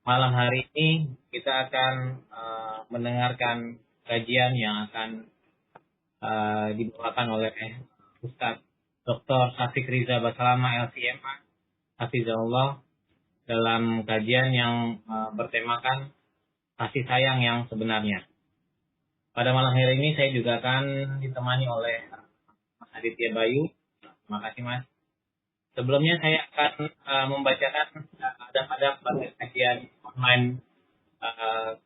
Malam hari ini kita akan mendengarkan kajian yang akan dibawakan oleh Ustadz Dr. Syafiq Riza Basalama LCMA Hafizahullah dalam kajian yang bertemakan kasih sayang yang sebenarnya. Pada malam hari ini saya juga akan ditemani oleh Mas Aditya Bayu. Terima kasih Mas. Sebelumnya saya akan membacakan adab-adab pada kajian online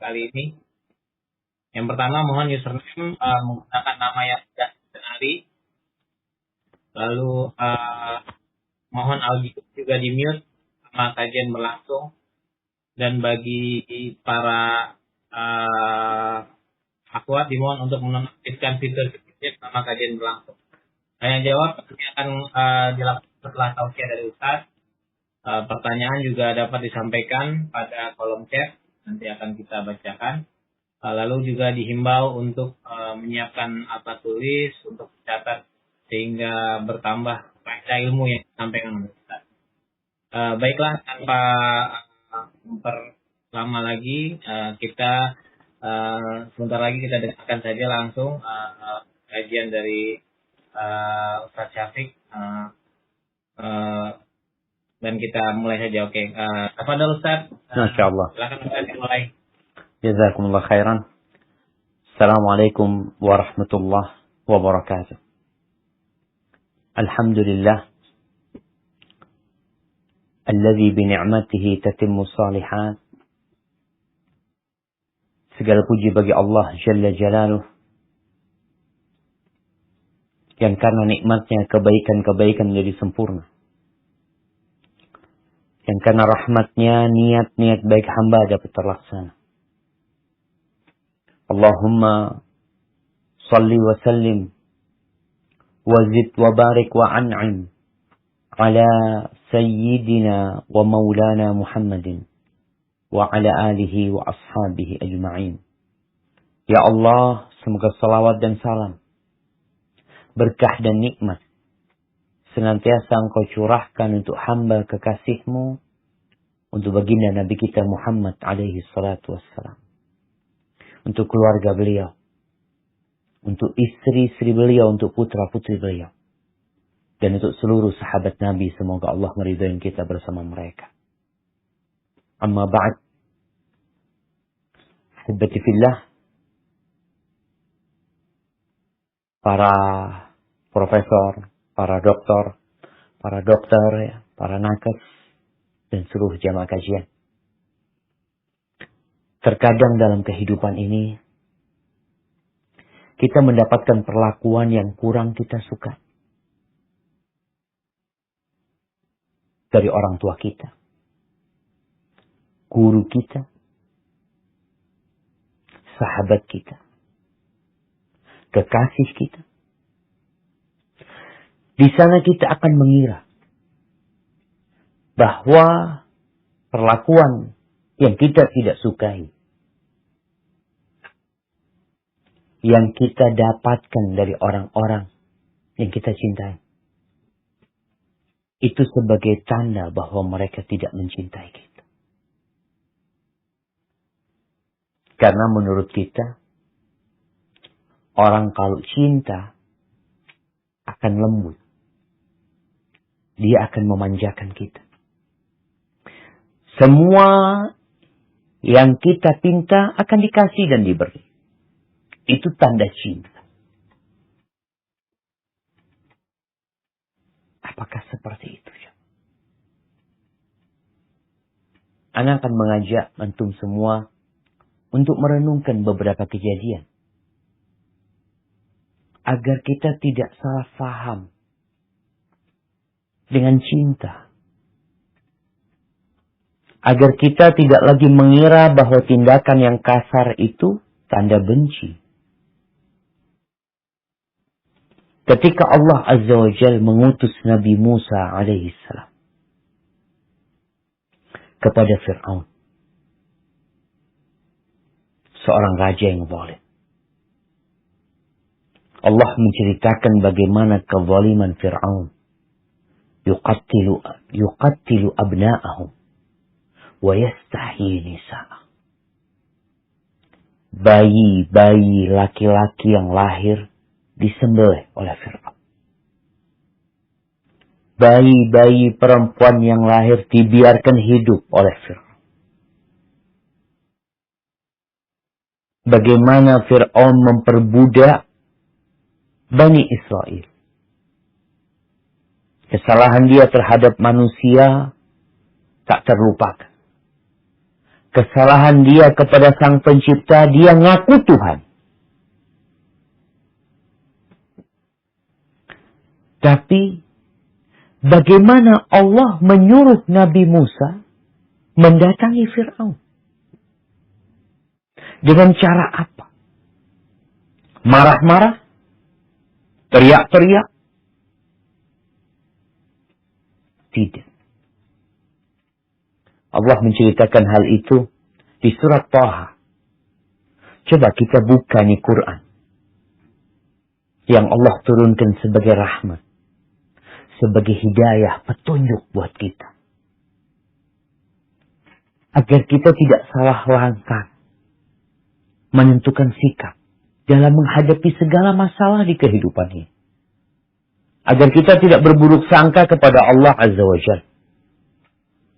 kali ini. Yang pertama, mohon username menggunakan nama yang sudah dikenali. Lalu mohon audio juga di mute sama kajian berlangsung. Dan bagi para akhwat dimohon untuk menonaktifkan fitur sama kajian berlangsung. Saya jawab nanti akan dilakukan setelah tausiah dari Ustaz. Pertanyaan juga dapat disampaikan pada kolom chat, nanti akan kita bacakan. Lalu juga dihimbau untuk menyiapkan alat tulis untuk dicatat sehingga bertambah faedah ilmu yang disampaikan oleh Ustaz. Baiklah, tanpa memperlama lagi, kita sebentar lagi kita dengarkan saja langsung kajian dari Ustaz Syafiq. Dan kita mulai saja. Oke. Tafadhol Ustaz. Masyaallah. Silakan Ustaz mulai. Jazakumullah khairan. Assalamualaikum warahmatullahi wabarakatuh. Alhamdulillah alladzi bi ni'matihi tatimmu shalihat. Segala puji bagi Allah Jalla Jalaluh yang karena nikmatnya kebaikan-kebaikan menjadi sempurna. Yang karena rahmatnya niat-niat baik hamba dapat terlaksana. Allahumma salli wa sallim wa zid wa barik wa an'im ala sayyidina wa maulana Muhammadin wa ala alihi wa ashabihi ajma'in. Ya Allah, semoga salawat dan salam, berkah dan nikmat senantiasa Engkau curahkan untuk hamba kekasih-Mu, untuk baginda Nabi kita Muhammad alaihi salatu wassalam, untuk keluarga beliau, untuk istri-istri beliau, untuk putra-putri beliau, dan untuk seluruh sahabat Nabi. Semoga Allah meridai kita bersama mereka. Amma ba'd. Ahibati fillah, para profesor, para dokter, para nakes, dan seluruh jamaah kajian. Terkadang dalam kehidupan ini, kita mendapatkan perlakuan yang kurang kita suka dari orang tua kita, guru kita, sahabat kita, kekasih kita. Di sana kita akan mengira bahwa perlakuan yang kita tidak sukai, yang kita dapatkan dari orang-orang yang kita cintai, itu sebagai tanda bahwa mereka tidak mencintai kita. Karena menurut kita, orang kalau cinta akan lembut. Dia akan memanjakan kita. Semua yang kita pinta akan dikasih dan diberi. Itu tanda cinta. Apakah seperti itu? Ana akan mengajak antum semua untuk merenungkan beberapa kejadian. Agar kita tidak salah faham dengan cinta. Agar kita tidak lagi mengira bahwa tindakan yang kasar itu tanda benci. Ketika Allah Azza wa Jalla mengutus Nabi Musa alaihissalam kepada Fir'aun, seorang raja yang zalim. Allah menceritakan bagaimana kezaliman Fir'aun. Yuqattilu abna'ahum wa yastahyi nisa'ah. Bayi-bayi laki-laki yang lahir disembelih oleh Fir'aun. Bayi-bayi perempuan yang lahir dibiarkan hidup oleh Fir'aun. Bagaimana Fir'aun memperbudak Bani Israel. Kesalahan dia terhadap manusia tak terlupakan. Kesalahan dia kepada Sang Pencipta, dia ngaku Tuhan. Tapi bagaimana Allah menyuruh Nabi Musa mendatangi Fir'aun? Dengan cara apa? Marah-marah? Teriak-teriak? Tidak. Allah menceritakan hal itu di surat Thaha. Coba kita buka nih Quran yang Allah turunkan sebagai rahmat, sebagai hidayah, petunjuk buat kita. Agar kita tidak salah langkah menentukan sikap dalam menghadapi segala masalah di kehidupan ini. Agar kita tidak berburuk sangka kepada Allah Azza wa Jalla.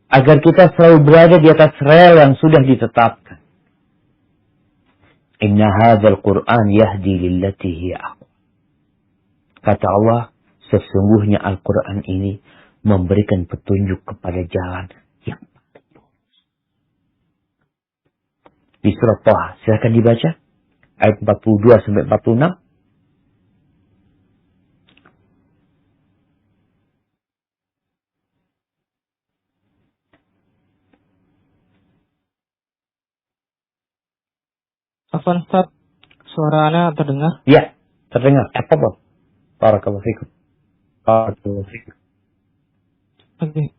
Agar kita selalu berada di atas rel yang sudah ditetapkan. Inna hadzal Qur'an yahdi lillati hiya aqwam. Kata Allah, sesungguhnya Al-Quran ini memberikan petunjuk kepada jalan yang paling lurus. Di surat Thaha, silakan dibaca ayat 42 sampai 46. Afwan Ustaz, suara Ana terdengar? Ya, terdengar. Apa? Barakallahu fikum. Barakallahu fikum. Oke.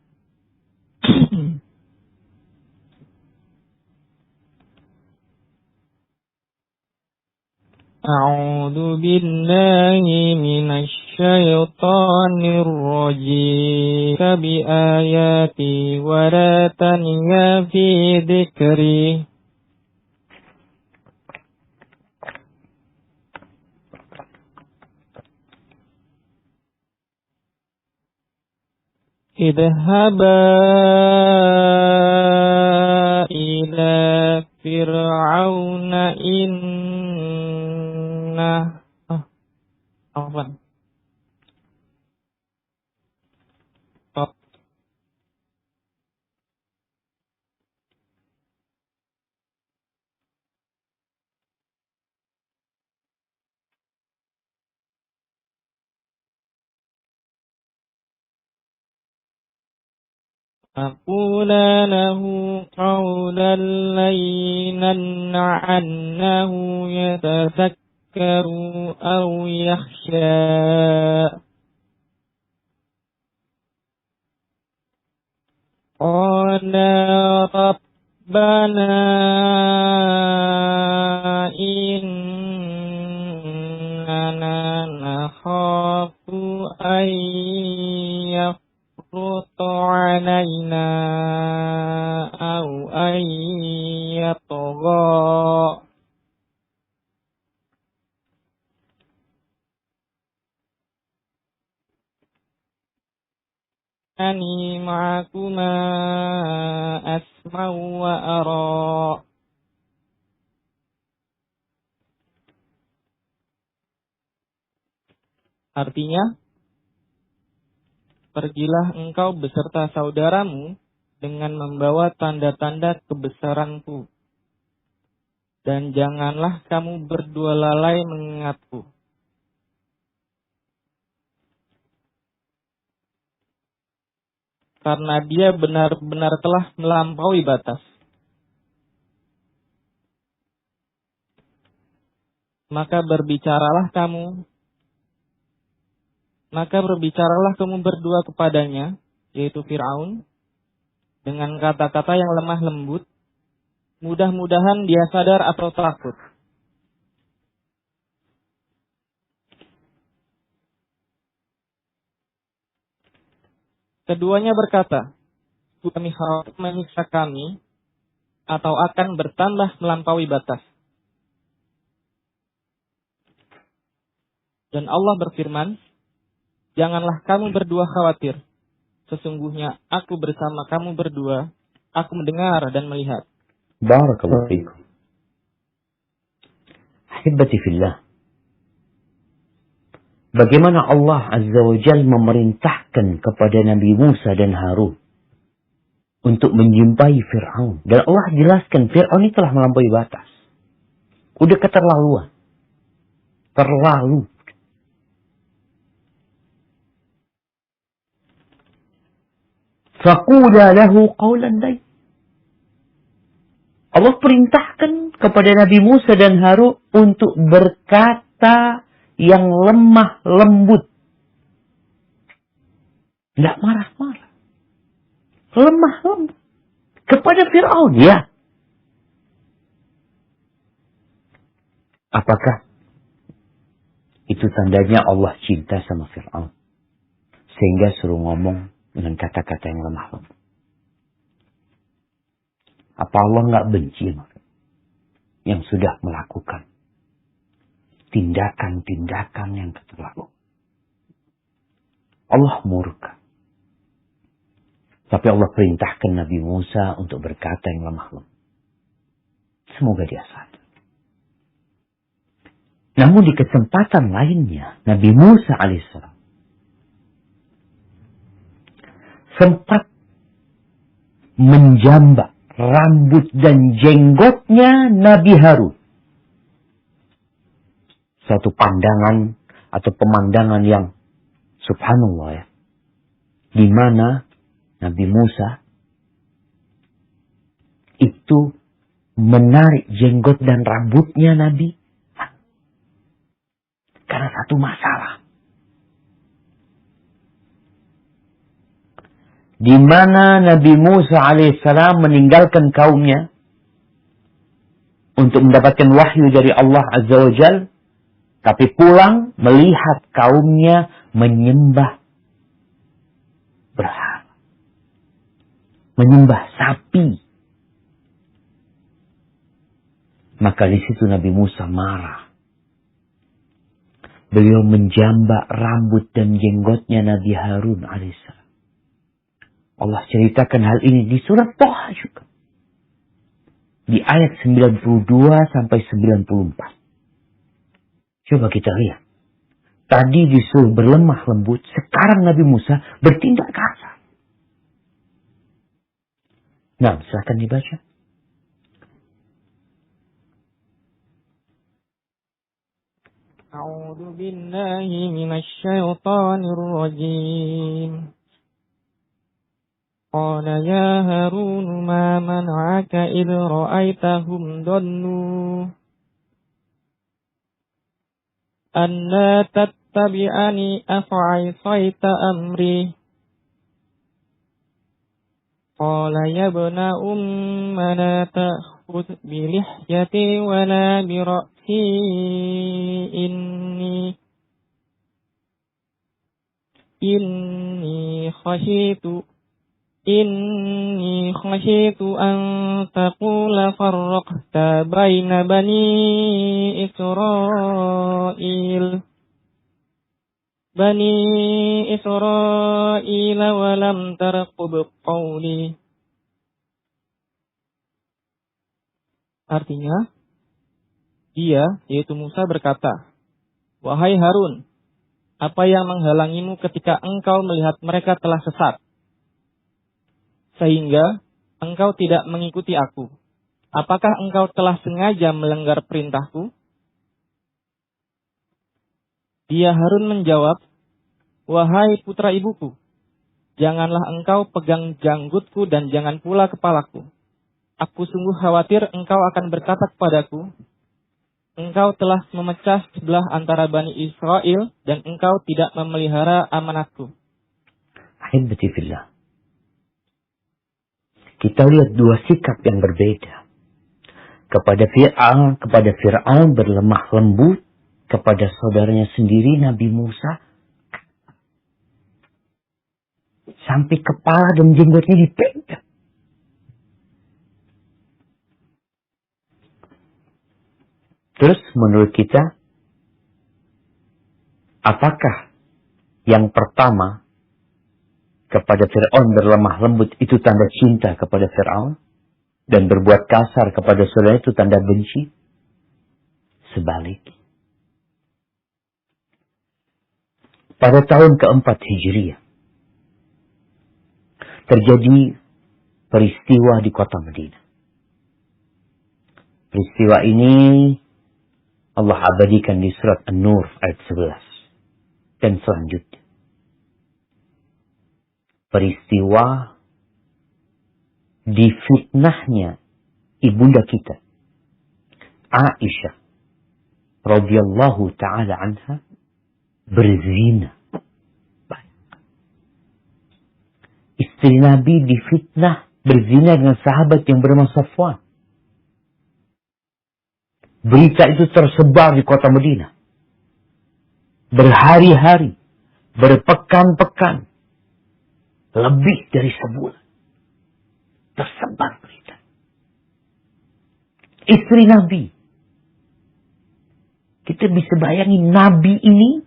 A'udzu billahi minasy syaithanir rajim. Bi ayati wa la taniya fi dzikri. Idhaba ila fir'auna inna afwan. أقول له قولا لينا لعله يتذكر أو يخشى قال ربنا إننا نخاف أن يفرط علينا أو أن يطغى أني معكما أسمع وأرى. Artinya, pergilah engkau beserta saudaramu dengan membawa tanda-tanda kebesaranku, dan janganlah kamu berdua lalai mengingatku. Karena dia benar-benar telah melampaui batas. Maka berbicaralah kamu berdua kepadanya, yaitu Fir'aun, dengan kata-kata yang lemah lembut. Mudah-mudahan dia sadar atau takut. Keduanya berkata, kami khawatir menyiksa kami atau akan bertambah melampaui batas. Dan Allah berfirman, janganlah kamu berdua khawatir. Sesungguhnya aku bersama kamu berdua, aku mendengar dan melihat. Barakallahu fiikum. Ahibati fillah. Bagaimana Allah Azza wa Jalla memerintahkan kepada Nabi Musa dan Harun untuk menjumpai Fir'aun. Dan Allah jelaskan Fir'aun ini telah melampaui batas. Udah keterlaluan. Terlalu. Faqula lahu qawlan layyin. Allah perintahkan kepada Nabi Musa dan Harun untuk berkata yang lemah lembut. Tidak marah-marah. Lemah lembut. Kepada Fir'aun, ya. Apakah itu tandanya Allah cinta sama Fir'aun? Sehingga suruh ngomong dengan kata-kata yang lemah lembut. Apa Allah nggak benci yang sudah melakukan tindakan-tindakan yang keterlaluan? Allah murka. Tapi Allah perintahkan Nabi Musa untuk berkata yang lemah lembut. Semoga dia sadar. Namun di kesempatan lainnya, Nabi Musa alaihissalam sempat menjambak rambut dan jenggotnya Nabi Harun. Suatu pandangan atau pemandangan yang subhanallah ya. Di mana Nabi Musa itu menarik jenggot dan rambutnya Nabi karena satu masalah. Di mana Nabi Musa alaihissalam meninggalkan kaumnya untuk mendapatkan wahyu dari Allah Azza wa Jalla, tapi pulang melihat kaumnya menyembah berhala, menyembah sapi. Maka di situ Nabi Musa marah. Beliau menjambak rambut dan jenggotnya Nabi Harun alaihissalam. Allah ceritakan hal ini di surat Thaha juga. Di ayat 92 sampai 94. Coba kita lihat. Tadi disuruh berlemah lembut, sekarang Nabi Musa bertindak kasar. Nah, silakan dibaca. A'udzu billahi minasy syaithanir rajim. قال يا هارون ما منعك إذ رأيتهم ضلوا ألا تتبعني أفعصيت أمري قال يا ابن أم لا تأخذ بلحيتي ولا برأسي إني خشيت أن تقول فرقت بين بني إسرائيل ولم ترقب قولي. Artinya, dia, yaitu Musa berkata, wahai Harun, apa yang menghalangimu ketika engkau melihat mereka telah sesat? Sehingga engkau tidak mengikuti aku. Apakah engkau telah sengaja melanggar perintahku? Dia Harun menjawab, wahai putra ibuku, janganlah engkau pegang janggutku dan jangan pula kepalaku. Aku sungguh khawatir engkau akan berkata kepadaku, engkau telah memecah sebelah antara Bani Israel dan engkau tidak memelihara amanatku. Ahibati fillah. Kita lihat dua sikap yang berbeda. Kepada Fir'aun berlemah lembut, kepada saudaranya sendiri Nabi Musa Sampai kepala dan jenggotnya dipegang. Terus menurut kita, apakah yang pertama kepada Fir'aun berlemah lembut itu tanda cinta kepada Fir'aun? Dan berbuat kasar kepada saudara itu tanda benci? Sebaliknya. Pada tahun keempat Hijriah, terjadi peristiwa di kota Madinah. Peristiwa ini Allah abadikan di surat An-Nur ayat 11 dan selanjutnya. Peristiwa difitnahnya ibunda kita, Aisyah radhiyallahu taala anha, berzina. Istri Nabi difitnah berzina dengan sahabat yang bernama Safwan. Berita itu tersebar di kota Madinah. Berhari-hari, berpekan-pekan, lebih dari sebulan. Tersebar berita. Istri Nabi. Kita bisa bayangin Nabi ini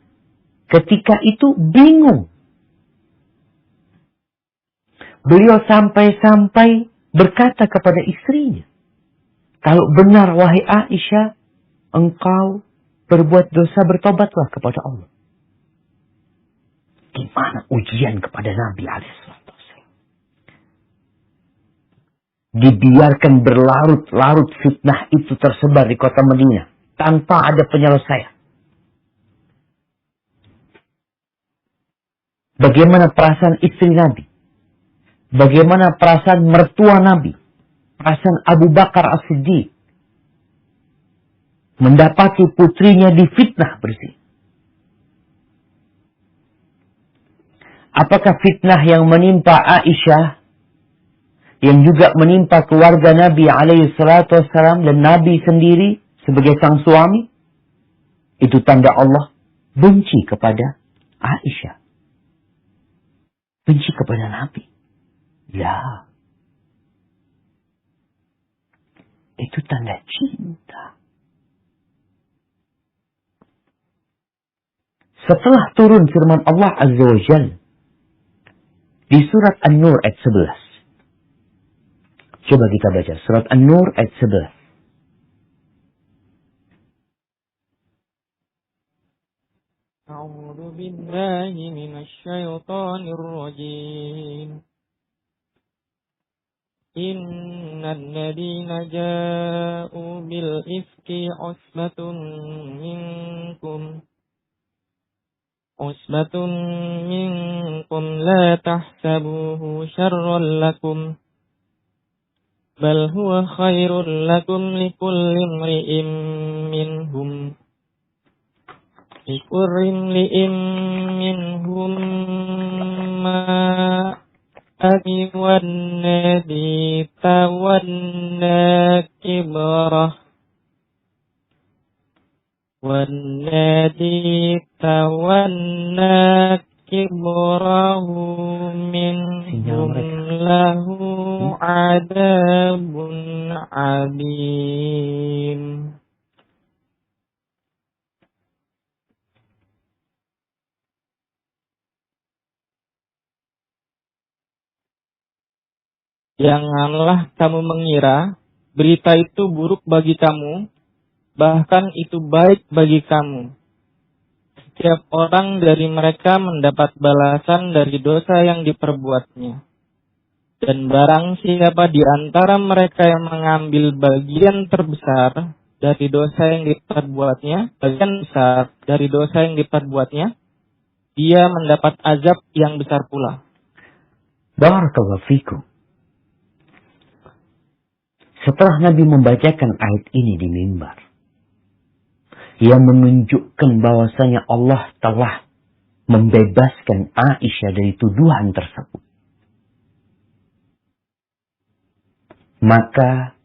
ketika itu bingung. Beliau sampai-sampai berkata kepada istrinya, kalau benar wahai Aisyah, engkau berbuat dosa, bertobatlah kepada Allah. Gimana ujian kepada Nabi alaihissalam? Dibiarkan berlarut-larut fitnah itu tersebar di kota Madinah tanpa ada penyelesaian. Bagaimana perasaan istri Nabi? Bagaimana perasaan mertua Nabi? Perasaan Abu Bakar As-Siddiq mendapati putrinya difitnah bersih. Apakah fitnah yang menimpa Aisyah, yang juga menimpa keluarga Nabi alaihi salatu wassalam dan Nabi sendiri sebagai sang suami, itu tanda Allah benci kepada Aisyah, benci kepada Nabi? Ya, itu tanda cinta. Setelah turun firman Allah Azza wa Jalla di surat An-Nur ayat 11. Coba kita baca surat An-Nur ayat 11. A'udzu billahi minasy syaithanir rajim. Innal ladzina ja'u bil ifki usbatun minkum la tahsabuhu syarran lakum bal huwa khairul lakum likulli imri'in minhum ma والنادية والناكبرة منهم له عذاب عظيم. Janganlah kamu mengira berita itu buruk bagi kamu, bahkan itu baik bagi kamu. Setiap orang dari mereka mendapat balasan dari dosa yang diperbuatnya. Dan barang siapa di antara mereka yang mengambil bagian terbesar dari dosa yang diperbuatnya, dia mendapat azab yang besar pula. Barakallahu fikum. Setelah Nabi membacakan ayat ini di mimbar, yang menunjukkan bahwasanya Allah telah membebaskan Aisyah dari tuduhan tersebut, maka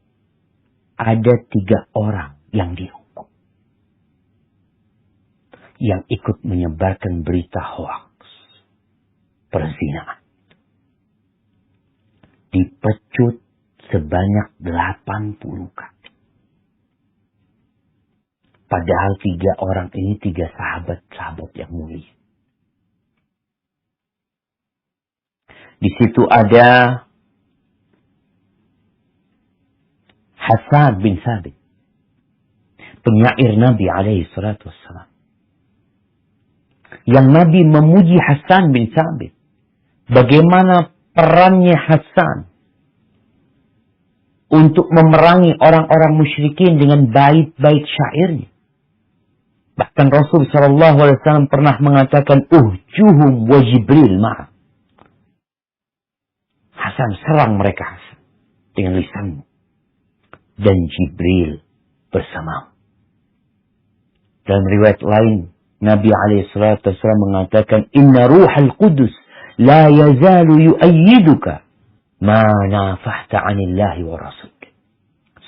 ada 3 orang yang dihukum, yang ikut menyebarkan berita hoaks perzinaan. dipecut sebanyak 80 kali. Padahal 3 orang ini 3 sahabat yang mulia. Di situ ada Hasan bin Sabit, penyair Nabi alaihi salatu wassalam. Yang Nabi memuji Hasan bin Sabit. Bagaimana perannya Hasan untuk memerangi orang-orang musyrikin dengan bait-bait syairnya. Bahkan Rasul SAW pernah mengatakan, uhjuhum wa Jibril ma'a. Hasan, serang mereka Hasan dengan lisanmu. Dan Jibril bersamamu. Dalam riwayat lain, Nabi SAW mengatakan, inna ruhal qudus la yazalu yu'ayyiduka ma nafahta anillahi wa rasul.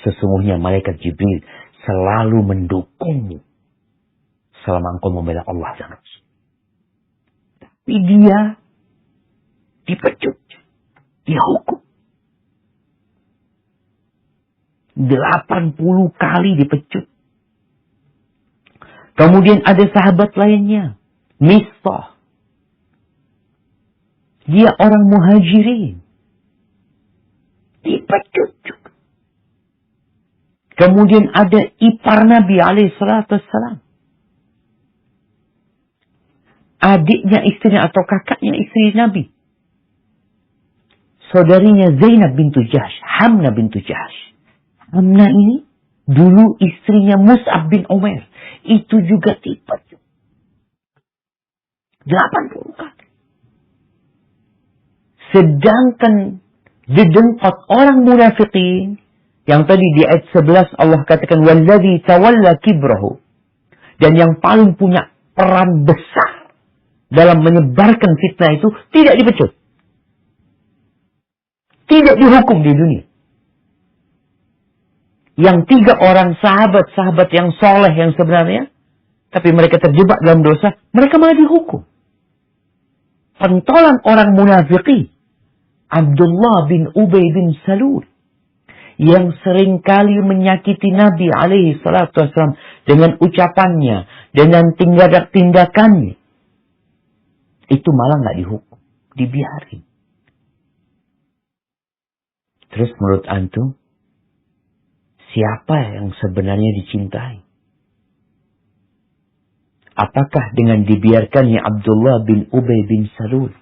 Sesungguhnya malaikat Jibril selalu mendukungmu selama engkau membela Allah dan Rasul. Tapi dia dipecut, dihukum. 80 kali dipecut. Kemudian ada sahabat lainnya, Mistah. Dia orang muhajirin. Dipecut juga. Kemudian ada ipar Nabi alaihissalam. Adiknya istrinya atau kakaknya istri Nabi. Saudarinya Zainab bintu Jahsh, Hamna bintu Jahsh. Hamna ini dulu istrinya Mus'ab bin Umair. Itu juga dipecut. 80 kali. Sedangkan di 4 orang munafikin, yang tadi di ayat 11 Allah katakan, walladzi tawalla kibrahu. Dan yang paling punya peran besar dalam menyebarkan fitnah itu tidak dipecut. Tidak dihukum di dunia. Yang 3 orang sahabat-sahabat yang soleh yang sebenarnya, tapi mereka terjebak dalam dosa, mereka malah dihukum. Pentolan orang munafiqin, Abdullah bin Ubay bin Salul, yang seringkali menyakiti Nabi alaihi salatu wasallam dengan ucapannya, dengan tindakannya. Itu malah nggak dihukum, dibiarin. Terus menurut antum, siapa yang sebenarnya dicintai? Apakah dengan dibiarkannya Abdullah bin Ubay bin Salul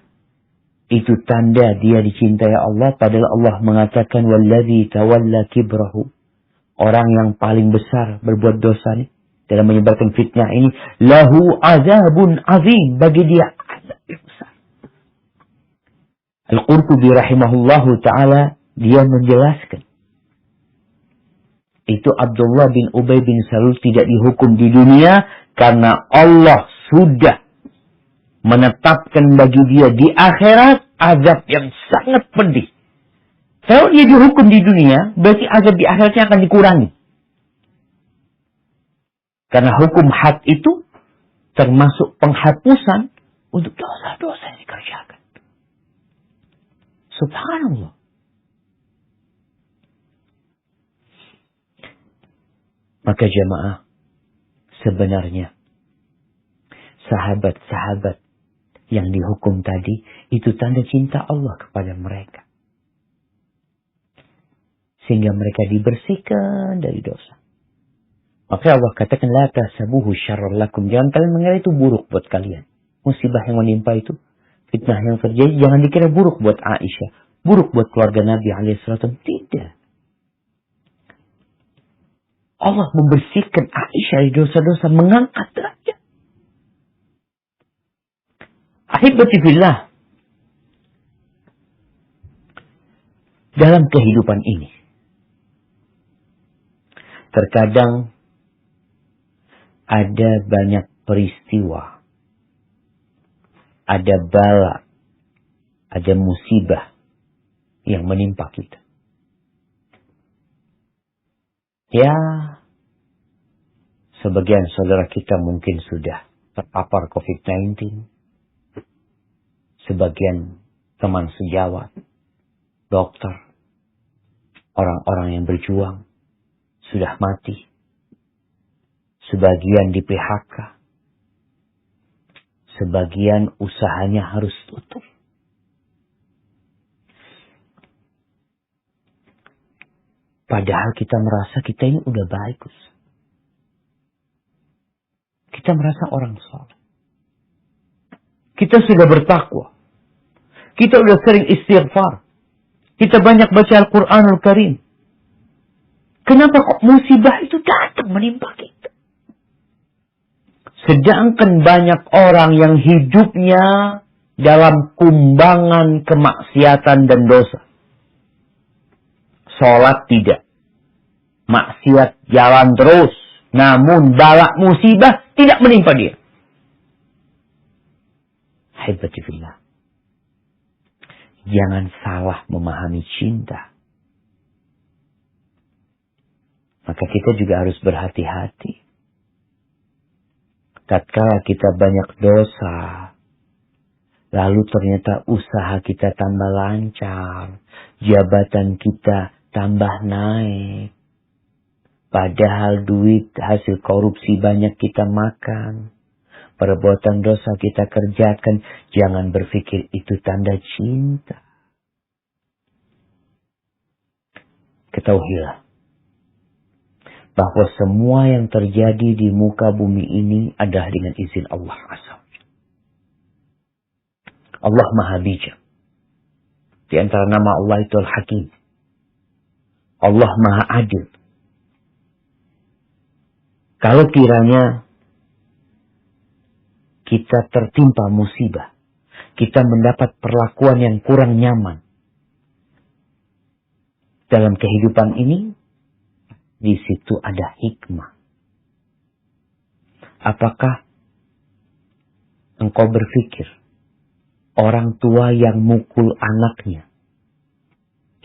itu tanda dia dicintai Allah? Padahal Allah mengatakan, walladzi tawalla kibrahu. Orang yang paling besar berbuat dosa ini, dalam menyebarkan fitnah ini, lahu azabun azim, bagi dia azab yang besar. Al-Qurtubi rahimahullahu ta'ala, dia menjelaskan, itu Abdullah bin Ubay bin Salul tidak dihukum di dunia karena Allah sudah menetapkan bagi dia di akhirat azab yang sangat pedih. Kalau dia dihukum di dunia, berarti azab di akhiratnya akan dikurangi. Karena hukum had itu termasuk penghapusan untuk dosa-dosa yang dikerjakan. Subhanallah. Maka jemaah, sebenarnya sahabat-sahabat yang dihukum tadi, itu tanda cinta Allah kepada mereka. Sehingga mereka dibersihkan dari dosa. Maka Allah katakan, la tahsabuhu syarran lakum. Jangan kalian mengira itu buruk buat kalian. Musibah yang menimpa itu, fitnah yang terjadi, jangan dikira buruk buat Aisyah. Buruk buat keluarga Nabi alaihissalam. Tidak. Allah membersihkan Aisyah dari dosa-dosa, mengangkat derajat. Ahibati fillah. Dalam kehidupan ini, terkadang ada banyak peristiwa, ada bala, ada musibah yang menimpa kita. Ya, sebagian saudara kita mungkin sudah terpapar COVID-19. Sebagian teman sejawat dokter, orang-orang yang berjuang sudah mati. Sebagian di PHK. Sebagian usahanya harus tutup. Padahal kita merasa kita ini udah baik. Kita merasa orang saleh. Kita sudah bertakwa. Kita sudah sering istighfar. Kita banyak baca Al-Quranul Karim. Kenapa kok musibah itu datang menimpa kita? Sedangkan banyak orang yang hidupnya dalam kumbangan kemaksiatan dan dosa. Sholat tidak. Maksiat jalan terus. Namun bala musibah tidak menimpa dia. Ahibati fillah. Jangan salah memahami cinta. Maka kita juga harus berhati-hati. Tatkala kita banyak dosa, lalu ternyata usaha kita tambah lancar, jabatan kita tambah naik, padahal duit hasil korupsi banyak kita makan, perbuatan dosa kita kerjakan, jangan berpikir itu tanda cinta. Ketahuilah bahwa semua yang terjadi di muka bumi ini adalah dengan izin Allah Azza. Allah Maha Bijak. Di antara nama Allah itu Al-Hakim. Allah Maha Adil. Kalau kiranya kita tertimpa musibah, kita mendapat perlakuan yang kurang nyaman dalam kehidupan ini, di situ ada hikmah. Apakah engkau berpikir orang tua yang mukul anaknya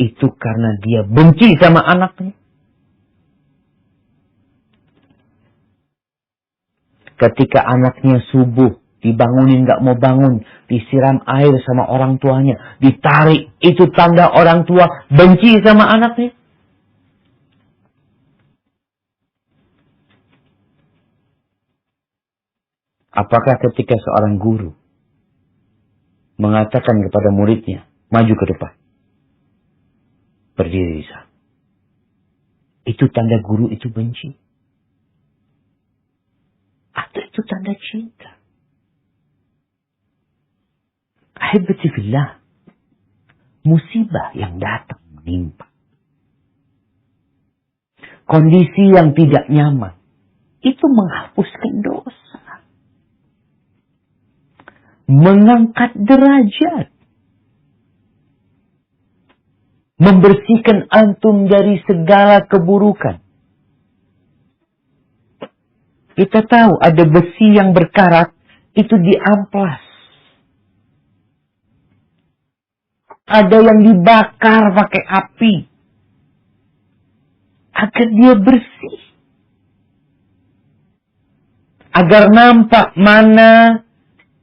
itu karena dia benci sama anaknya? Ketika anaknya subuh dibangunin gak mau bangun, disiram air sama orang tuanya, ditarik, itu tanda orang tua benci sama anaknya? Apakah ketika seorang guru mengatakan kepada muridnya, maju ke depan, berdiri di sana, itu tanda guru itu benci? Atau itu tanda cinta? Ahibati fillah, musibah yang datang menimpa, kondisi yang tidak nyaman, itu menghapuskan dosa. Mengangkat derajat. Membersihkan antum dari segala keburukan. Kita tahu ada besi yang berkarat, itu diamplas. Ada yang dibakar pakai api. Agar dia bersih. Agar nampak mana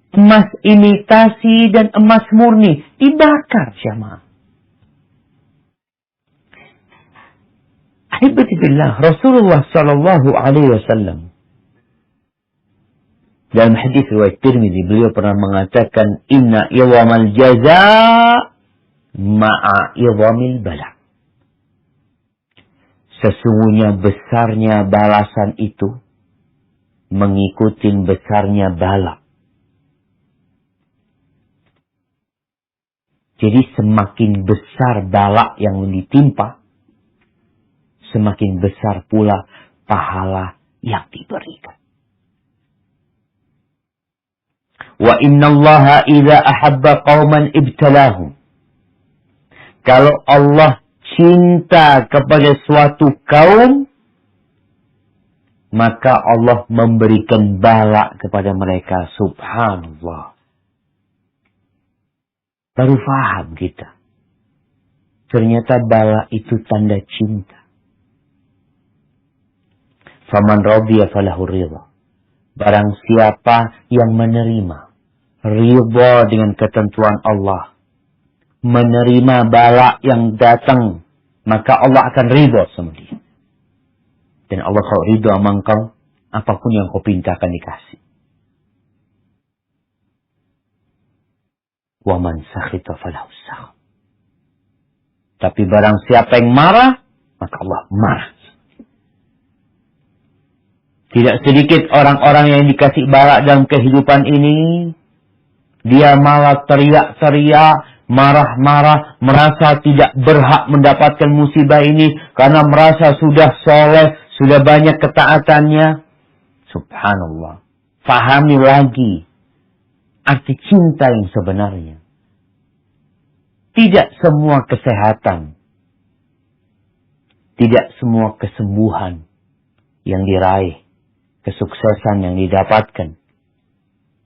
emas imitasi dan emas murni. Dibakar jamaah. Alhamdulillah, Rasulullah sallallahu alaihi wasallam dalam hadis riwayat Tirmidzi, beliau pernah mengatakan, inna iwamal jaza ma'a iwamil bala. Sesungguhnya besarnya balasan itu mengikuti besarnya bala. Jadi semakin besar bala yang ditimpa, semakin besar pula pahala yang diberikan. Wa innallaha idza ahabba qauman ibtalahum. Kalau Allah cinta kepada suatu kaum, maka Allah memberikan bala kepada mereka. Subhanallah. Baru faham kita. Ternyata bala itu tanda cinta. Faman radiya falahu ridha. Barang siapa yang menerima ridha dengan ketentuan Allah, menerima bala yang datang, maka Allah akan ridho sama dia. Dan Allah kalau ridho sama engkau, apapun yang kau pinta akan dikasih. Wa man sakhita falahu sakh. Tapi barang siapa yang marah, maka Allah marah. Tidak sedikit orang-orang yang dikasih bala dalam kehidupan ini, dia malah teriak-teriak, marah-marah, merasa tidak berhak mendapatkan musibah ini karena merasa sudah soleh, sudah banyak ketaatannya. Subhanallah. Fahami lagi arti cinta yang sebenarnya. Tidak semua kesehatan, tidak semua kesembuhan yang diraih, kesuksesan yang didapatkan,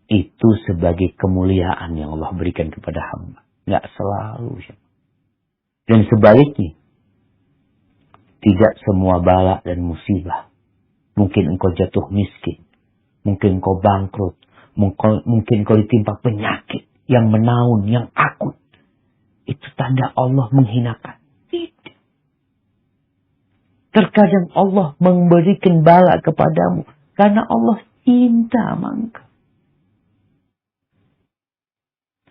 itu sebagai kemuliaan yang Allah berikan kepada hamba. Nggak selalu. Dan sebaliknya, tidak semua bala dan musibah. Mungkin engkau jatuh miskin, mungkin engkau bangkrut, mungkin engkau ditimpa penyakit yang menaun, yang akut. Itu tanda Allah menghinakan. Tidak. Terkadang Allah memberikan bala kepadamu karena Allah cinta sama engkau.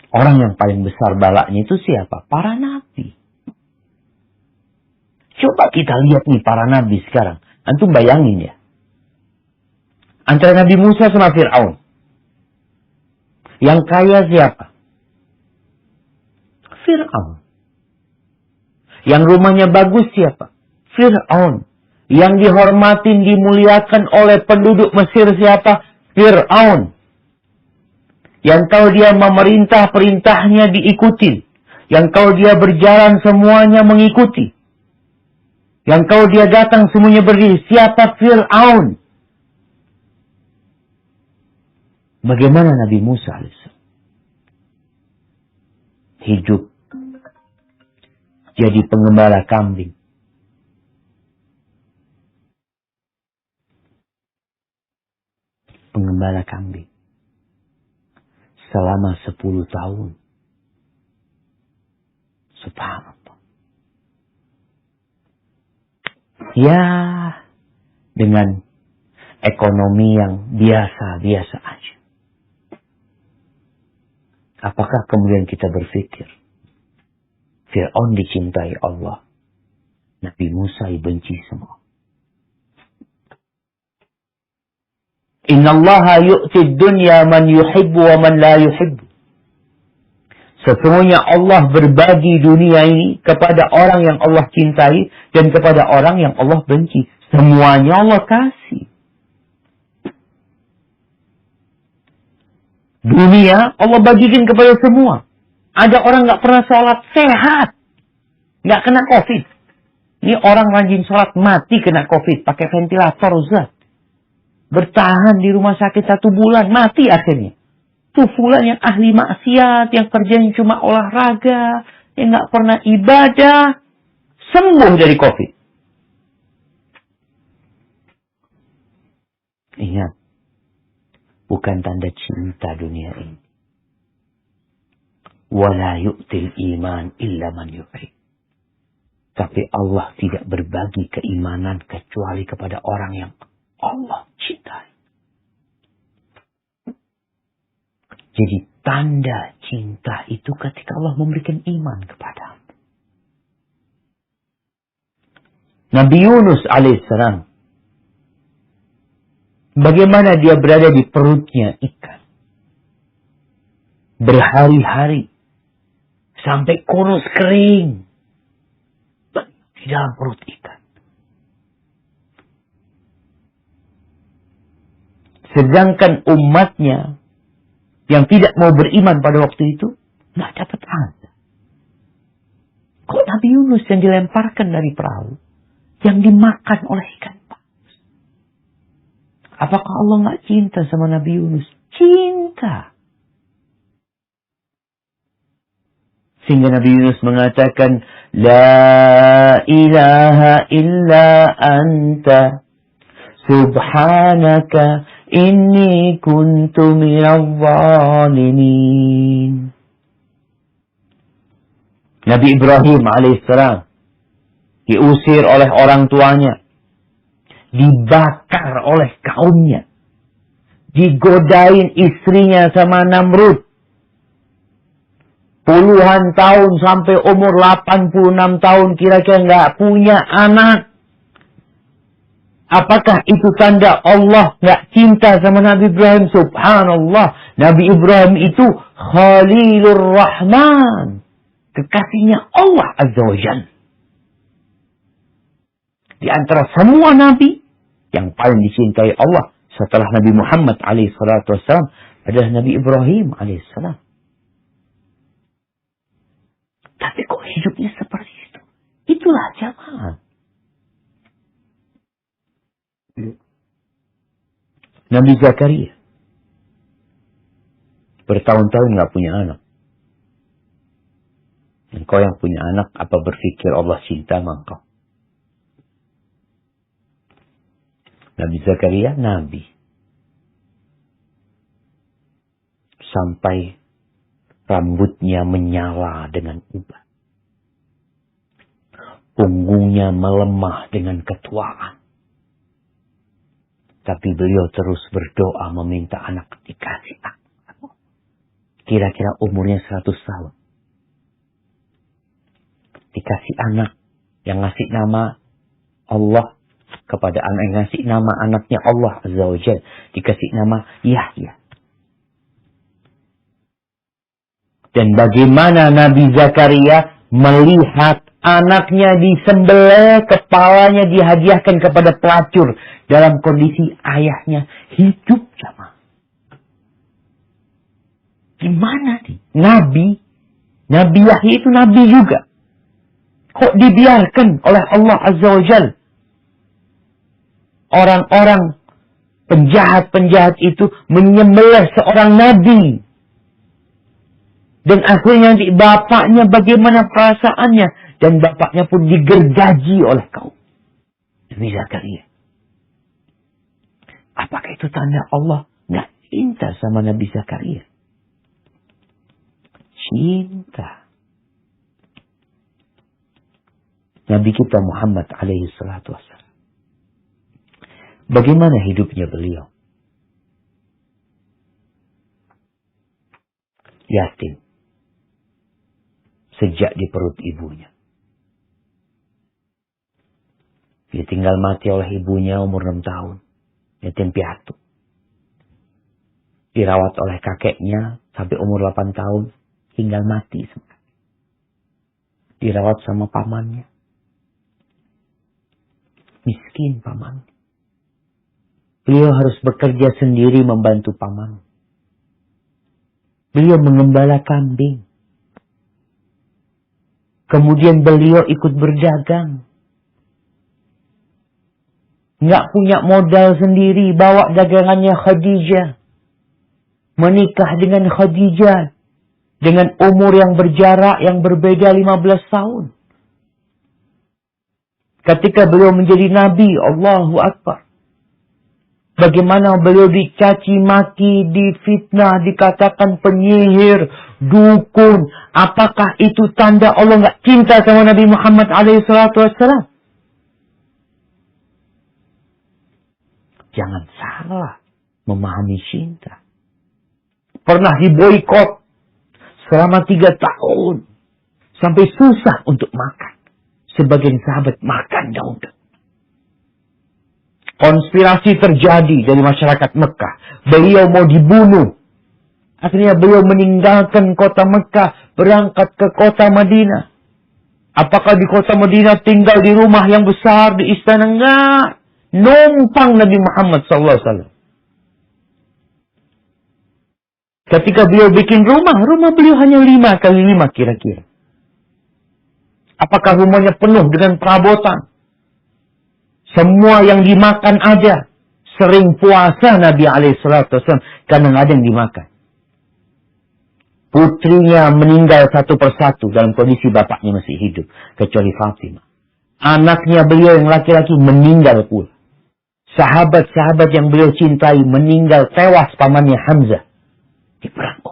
Orang yang paling besar balanya itu siapa? Para nabi. Coba kita lihat nih para nabi sekarang. Antum bayangin ya. Antara Nabi Musa sama Fir'aun. Yang kaya siapa? Fir'aun. Yang rumahnya bagus siapa? Fir'aun. Yang dihormatin, dimuliakan oleh penduduk Mesir siapa? Fir'aun. Yang tahu dia memerintah, perintahnya diikuti. Yang tahu dia berjalan, semuanya mengikuti. Yang tahu dia datang, semuanya berdiri. Siapa? Fir'aun. Bagaimana Nabi Musa AS? Hidup jadi pengembala kambing. Pengembala kambing. Selama 10 tahun. Subhanallah. Ya, dengan ekonomi yang biasa-biasa aja. Apakah kemudian kita berpikir, Fir'aun dicintai Allah, Nabi Musa dibenci semua? Inna Allah yu'ti dunya man yuhibbu wa man la yuhibbu. Sesungguhnya Allah berbagi dunia ini kepada orang yang Allah cintai dan kepada orang yang Allah benci. Semuanya Allah kasih. Dunia Allah bagikan kepada semua. Ada orang gak pernah sholat sehat, gak kena COVID. Ini orang rajin sholat mati kena COVID, pakai ventilator Ustaz. Bertahan di rumah sakit 1 bulan, mati akhirnya. Tuh fulan yang ahli maksiat, yang kerjanya cuma olahraga, yang gak pernah ibadah, sembuh dari COVID. Ingat, bukan tanda cinta dunia ini. Wala yu'til iman illa man yu'rid. Tapi Allah tidak berbagi keimanan kecuali kepada orang yang Allah cintai. Jadi tanda cinta itu ketika Allah memberikan iman kepada Nabi Yunus alaihissalam. Bagaimana dia berada di perutnya ikan. Berhari-hari. Sampai kurus kering. Di dalam perut ikan. Sedangkan umatnya yang tidak mau beriman pada waktu itu, nggak dapat azab. Kok Nabi Yunus yang dilemparkan dari perahu, yang dimakan oleh ikan paus? Apakah Allah nggak cinta sama Nabi Yunus? Cinta. Sehingga Nabi Yunus mengatakan, La ilaha illa anta, subhanaka, inni kuntu minal zalimin. Nabi Ibrahim alaihissalam diusir oleh orang tuanya, dibakar oleh kaumnya, digodain istrinya sama Namrud. Puluhan tahun sampai umur 86 tahun kira-kira nggak punya anak. Apakah itu tanda Allah nggak cinta sama Nabi Ibrahim? Subhanallah. Nabi Ibrahim itu Khalilur Rahman. Kekasihnya Allah Azza wa Jalla. Di antara semua Nabi, yang paling dicintai Allah setelah Nabi Muhammad SAW adalah Nabi Ibrahim alaihissalam. Tapi kok hidupnya seperti itu? Itulah jamaah. Nabi Zakaria bertahun-tahun nggak punya anak. Engkau yang punya anak, apa berpikir Allah cinta sama engkau? Nabi Zakaria, Nabi. Sampai rambutnya menyala dengan uban. Punggungnya melemah dengan ketuaan. Tapi beliau terus berdoa meminta anak dikasih anak. Kira-kira umurnya 100 tahun. Dikasih anak yang ngasih nama Allah kepada anak yang ngasih nama anaknya Allah Azza wa Jalla. Dikasih nama Yahya. Dan bagaimana Nabi Zakaria melihat anaknya disembelih, kepalanya dihadiahkan kepada pelacur dalam kondisi ayahnya hidup sama. Gimana nih? Nabi Yahya itu nabi juga. Kok dibiarkan oleh Allah Azza wa Jalla? Orang-orang penjahat-penjahat itu menyembelih seorang nabi. Dan akhirnya nanti bapaknya bagaimana perasaannya. Dan bapaknya pun digergaji oleh kaum. Nabi Zakaria. Apakah itu tanda Allah nggak cinta sama Nabi Zakaria? Cinta. Nabi kita Muhammad alaihi salatu wassalam. Bagaimana hidupnya beliau? Yatim. Sejak di perut ibunya. Dia tinggal mati oleh ibunya umur 6 tahun. Yatim piatu. Dirawat oleh kakeknya sampai umur 8 tahun. Tinggal mati. Dirawat sama pamannya. Miskin paman. Beliau harus bekerja sendiri membantu paman. Beliau mengembala kambing. Kemudian beliau ikut berdagang. Nggak punya modal sendiri, bawa dagangannya Khadijah. Menikah dengan Khadijah. Dengan umur yang berjarak, yang berbeda 15 tahun. Ketika beliau menjadi Nabi, Allahu Akbar. Bagaimana beliau dicaci maki, difitnah, dikatakan penyihir, dukun. Apakah itu tanda Allah nggak cinta sama Nabi Muhammad SAW? Jangan salah memahami cinta. Pernah diboikot selama 3 tahun. Sampai susah untuk makan. Sebagian sahabat makan daun. Konspirasi terjadi dari masyarakat Mekah. Beliau mau dibunuh. Akhirnya beliau meninggalkan kota Mekah. Berangkat ke kota Madinah. Apakah di kota Madinah tinggal di rumah yang besar, di istana? Enggak. Numpang Nabi Muhammad SAW. Ketika beliau bikin rumah beliau hanya 5 kali 5 kira-kira. Apakah rumahnya penuh dengan perabotan? Semua yang dimakan ada. Sering puasa Nabi SAW karena nggak ada yang dimakan. Putrinya meninggal satu persatu dalam kondisi bapaknya masih hidup. Kecuali Fatimah. Anaknya beliau yang laki-laki meninggal pula. Sahabat-sahabat yang beliau cintai meninggal, tewas pamannya Hamzah. Di perang.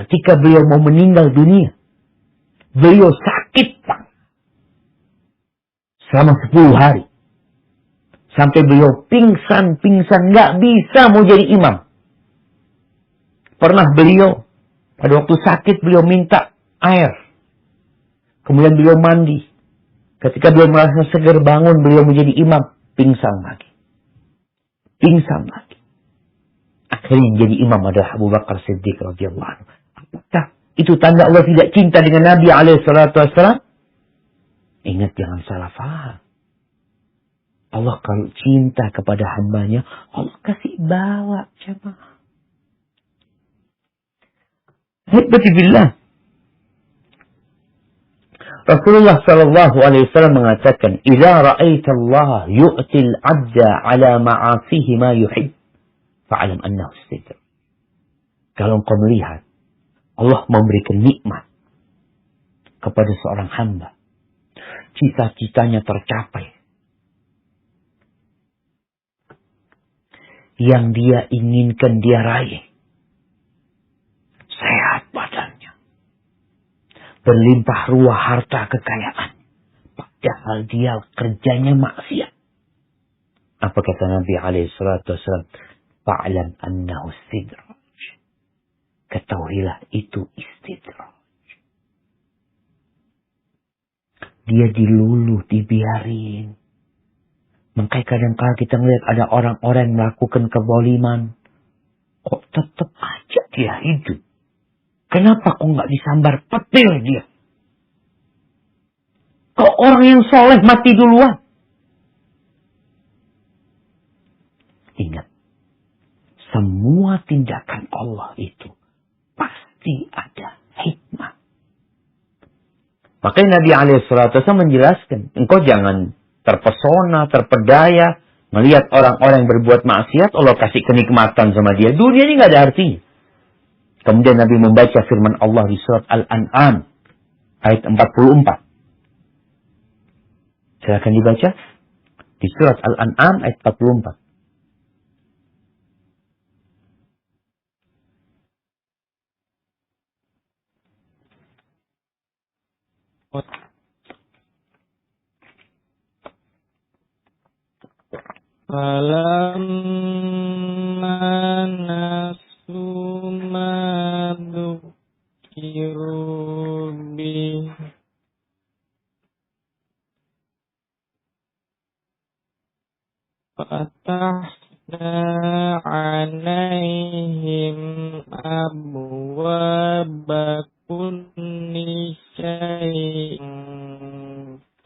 ketika beliau mau meninggal dunia, beliau sakit Pak. Selama 10 hari. Sampai beliau pingsan, nggak bisa mau jadi imam. Pernah beliau, pada waktu sakit beliau minta air. Kemudian beliau mandi. Ketika beliau merasa segar bangun, beliau menjadi imam. Pingsan lagi. Akhirnya menjadi imam adalah Abu Bakar Siddiq radhiyallahu anhu. Apakah itu tanda Allah tidak cinta dengan Nabi SAW? Ingat, jangan salah faham. Allah kalau cinta kepada hambanya, Allah kasih bawa jemaah. Hibbatillah. Rasulullah sallallahu alaihi wasallam mengatakan, "Idza ra'aita Allah yu'til 'abda 'ala ma'asihi ma yuhib, fa'lam annahu istidrar." Kalau engkau melihat Allah memberikan nikmat kepada seorang hamba, cita-citanya tercapai, yang dia inginkan dia raih, sehat badannya, berlimpah ruah harta kekayaan, padahal dia kerjanya maksiat. Apa kata Nabi SAW? Fa'lam annahu istidraj. Ketahuilah itu istidraj. Dia diluluh, dibiarin. Makanya kadang-kadang kita melihat ada orang-orang yang melakukan kezaliman, kok tetap aja dia hidup. Kenapa kok nggak disambar petir dia? Kok orang yang soleh mati duluan? Ingat, semua tindakan Allah itu pasti ada hikmah. Makanya Nabi SAW menjelaskan, engkau jangan terpesona, terpedaya, melihat orang-orang yang berbuat maksiat, Allah kasih kenikmatan sama dia. Dunia ini nggak ada artinya. Kemudian Nabi membaca firman Allah di surat Al-An'am, ayat 44. Silakan dibaca. Di surat Al-An'am, ayat 44. Falamma nasu ma dzukiru bih fatahna alaihim abwaaba kulli syai'in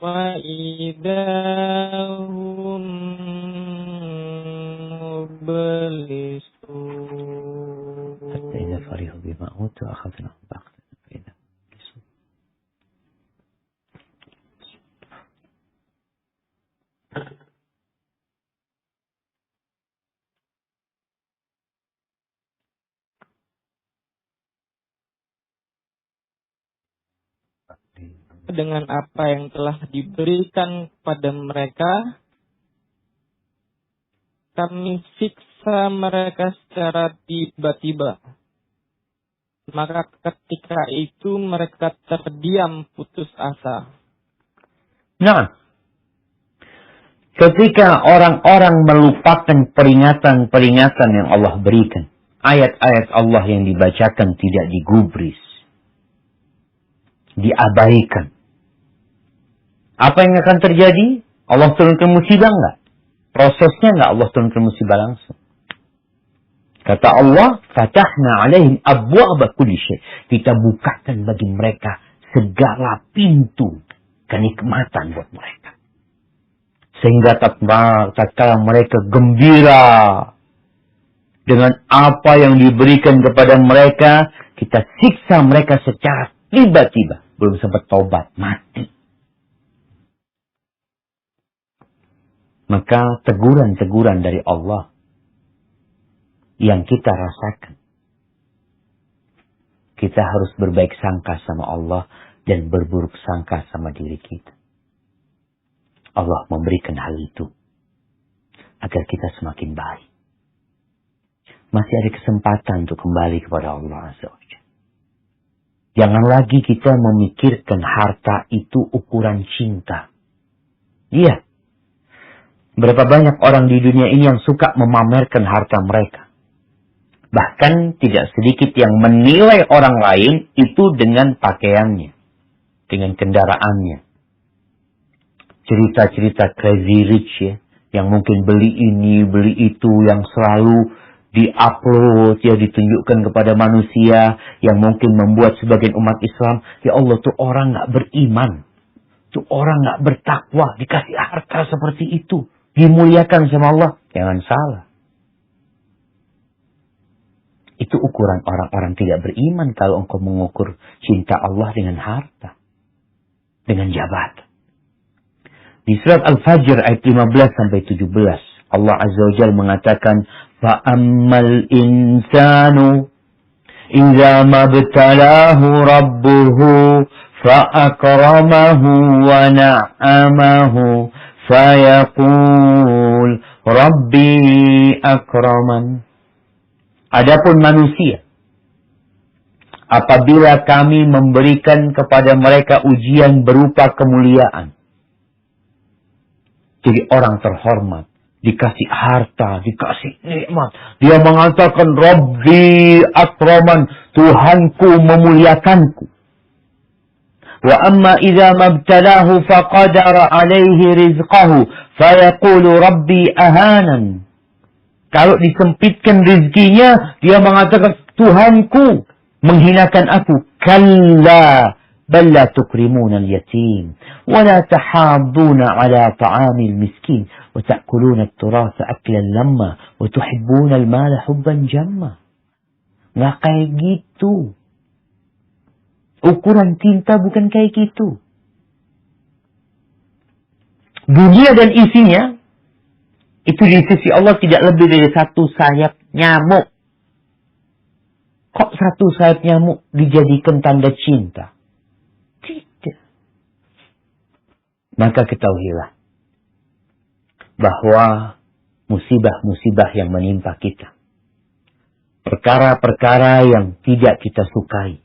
wa idahum mublisun. Hatta idza farihu bima utu akhadnahum baghtatan fa idza hum mublisun. Dengan apa yang telah diberikan kepada mereka, kami siksa mereka secara tiba-tiba. Maka ketika itu mereka terdiam putus asa. Nah, ketika orang-orang melupakan peringatan-peringatan yang Allah berikan, ayat-ayat Allah yang dibacakan tidak digubris, diabaikan, apa yang akan terjadi? Allah turunkan musibah enggak? Prosesnya enggak Allah turunkan musibah langsung. Kata Allah, fatahna alaihim abwaaba kulli syai'. Kita bukakan bagi mereka segala pintu kenikmatan buat mereka. Sehingga tatkala mereka gembira dengan apa yang diberikan kepada mereka, kita siksa mereka secara tiba-tiba. Belum sempat taubat, mati. Maka teguran-teguran dari Allah yang kita rasakan, kita harus berbaik sangka sama Allah dan berburuk sangka sama diri kita. Allah memberikan hal itu agar kita semakin baik. Masih ada kesempatan untuk kembali kepada Allah Azza wa Jalla. Jangan lagi kita memikirkan harta itu ukuran cinta. Iya. Berapa banyak orang di dunia ini yang suka memamerkan harta mereka. Bahkan tidak sedikit yang menilai orang lain itu dengan pakaiannya. Dengan kendaraannya. Cerita-cerita crazy rich ya. Yang mungkin beli ini, beli itu. Yang selalu di-upload, ya ditunjukkan kepada manusia. Yang mungkin membuat sebagian umat Islam. Ya Allah, tuh orang gak beriman. Tuh orang gak bertakwa. Dikasih harta seperti itu. Dimuliakan sama Allah. Jangan salah. Itu ukuran orang-orang tidak beriman kalau engkau mengukur cinta Allah dengan harta. Dengan jabatan. Di surat Al-Fajr ayat 15 sampai 17. Allah Azza wa Jalla mengatakan. فَأَمَّا الْإِنسَانُ إِذَا مَا ابْتَلَاهُ رَبُّهُ فَأَكْرَمَهُ وَنَعَّمَهُ فَيَقُولُ رَبِّي أَكْرَمَنِ. Adapun manusia, apabila kami memberikan kepada mereka ujian berupa kemuliaan, jadi orang terhormat, dikasih harta, dikasih nikmat, dia mengatakan Rabbi akraman, Tuhanku memuliakanku. Wa amma idza mabtalahu faqadara alaihi rizqahu fayaqulu Rabbi ahanan. Kalau disempitkan rizkinya, dia mengatakan Tuhanku menghinakan aku. Kalla bal la tukrimuna al-yatim wa la tahadduna ala ta'amil miskin wa ta'kuluna at-turatha aklan lamma wa tuhibbuna al-mala hubban jamma. Nggak kayak gitu. Ukuran cinta bukan kayak gitu. Dunia dan isinya itu di sisi Allah tidak lebih dari satu sayap nyamuk. Kok satu sayap nyamuk dijadikan tanda cinta? Tidak. Maka ketahuilah bahwa musibah-musibah yang menimpa kita, perkara-perkara yang tidak kita sukai,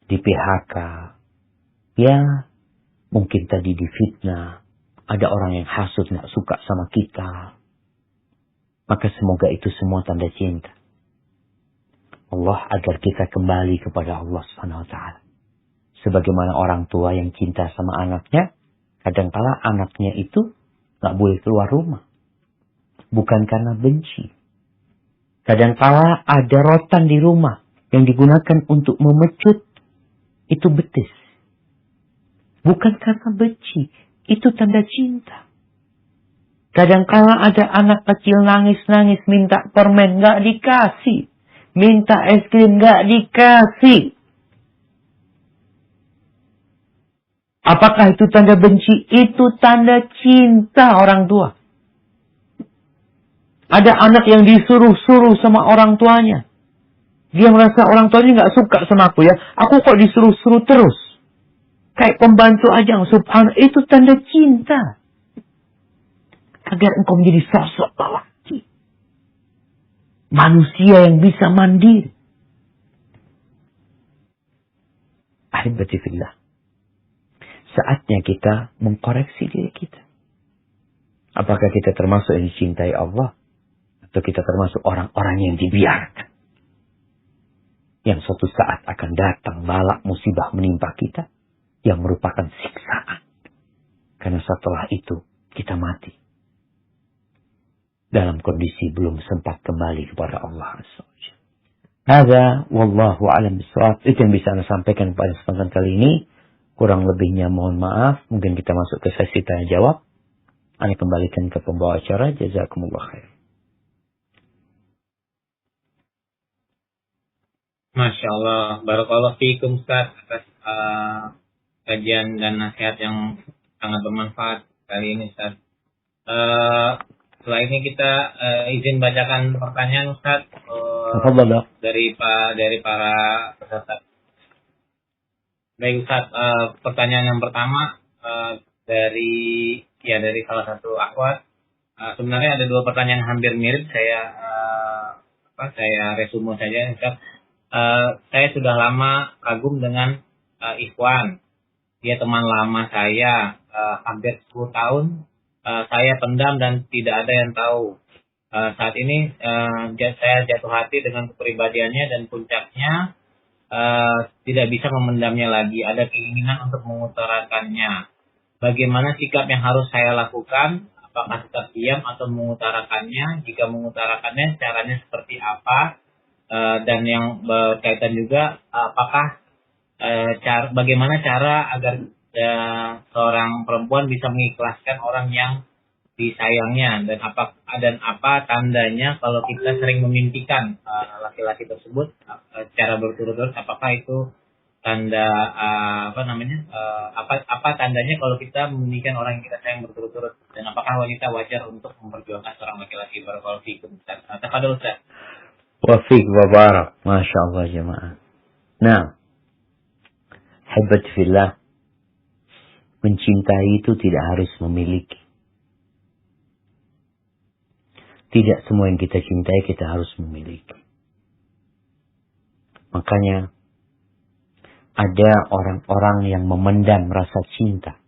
di PHK, ya mungkin tadi difitnah, ada orang yang hasut gak suka sama kita, maka semoga itu semua tanda cinta Allah agar kita kembali kepada Allah Subhanahu wa taala. Sebagaimana orang tua yang cinta sama anaknya, kadangkala anaknya itu gak boleh keluar rumah, bukan karena benci. Kadangkala ada rotan di rumah yang digunakan untuk memecut itu betis, bukan karena benci, itu tanda cinta. Kadangkala ada anak kecil nangis-nangis minta permen gak dikasih, minta es krim gak dikasih. Apakah itu tanda benci? Itu tanda cinta orang tua. Ada anak yang disuruh-suruh sama orang tuanya. Dia merasa orang tuanya gak suka sama aku ya. Aku kok disuruh-suruh terus. Kayak pembantu aja. Subhanallah. Itu tanda cinta. Agar engkau menjadi sosok lelaki. Manusia yang bisa mandiri. Ahibati fillah. Saatnya kita mengkoreksi diri kita. Apakah kita termasuk yang dicintai Allah? Atau kita termasuk orang-orang yang dibiarkan? Yang suatu saat akan datang balak musibah menimpa kita. Yang merupakan siksaan. Karena setelah itu kita mati. Dalam kondisi belum sempat kembali kepada Allah Azza wa Jalla. Hadza wallahu a'lam bishawab. Itu yang bisa Anda sampaikan pada kesempatan kali ini. Kurang lebihnya mohon maaf. Mungkin kita masuk ke sesi tanya jawab. Anda kembalikan ke pembawa acara. Jazakumullah khair. Masya Allah. Barakallahu fiikum Ustaz atas kajian dan nasihat yang sangat bermanfaat kali ini Ustaz. Setelah ini kita izin bacakan pertanyaan Ustaz dari para peserta. Baik Ustaz, pertanyaan yang pertama dari salah satu akhwat. Sebenarnya ada dua pertanyaan hampir mirip. Saya resume saja Ustaz. saya sudah lama kagum dengan Ikhwan. Dia teman lama saya, hampir 10 tahun. Saya pendam dan tidak ada yang tahu. Saat ini saya jatuh hati dengan kepribadiannya dan puncaknya tidak bisa memendamnya lagi. Ada keinginan untuk mengutarakannya. Bagaimana sikap yang harus saya lakukan? Apakah tetap diam atau mengutarakannya? Jika mengutarakannya, caranya seperti apa? Dan yang berkaitan juga, apakah bagaimana cara agar seorang perempuan bisa mengikhlaskan orang yang disayangnya, dan apa tandanya kalau kita sering memimpikan laki-laki tersebut secara berturut-turut, apakah itu tanda apa tandanya kalau kita memimpikan orang yang kita sayang berturut-turut, dan apakah wanita wajar untuk memperjuangkan seorang laki-laki? Barakallahu fikum. Tafadhol Ustaz. Wafiq wa barak. Masya Allah jemaah. Nah, hebat fillah. Mencintai itu tidak harus memiliki. Tidak semua yang kita cintai kita harus memiliki. Makanya ada orang-orang yang memendam rasa cinta.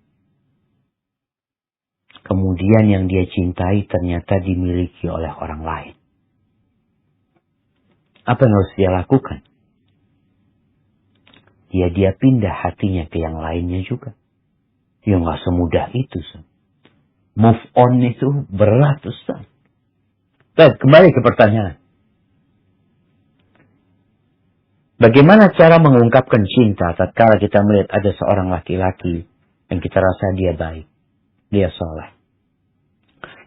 Kemudian yang dia cintai ternyata dimiliki oleh orang lain. Apa yang harus dia lakukan? Ya dia pindah hatinya ke yang lainnya juga. Ya nggak semudah itu. Move on itu berat Ustaz. Baik, kembali ke pertanyaan. Bagaimana cara mengungkapkan cinta tatkala kita melihat ada seorang laki-laki yang kita rasa dia baik, dia soleh.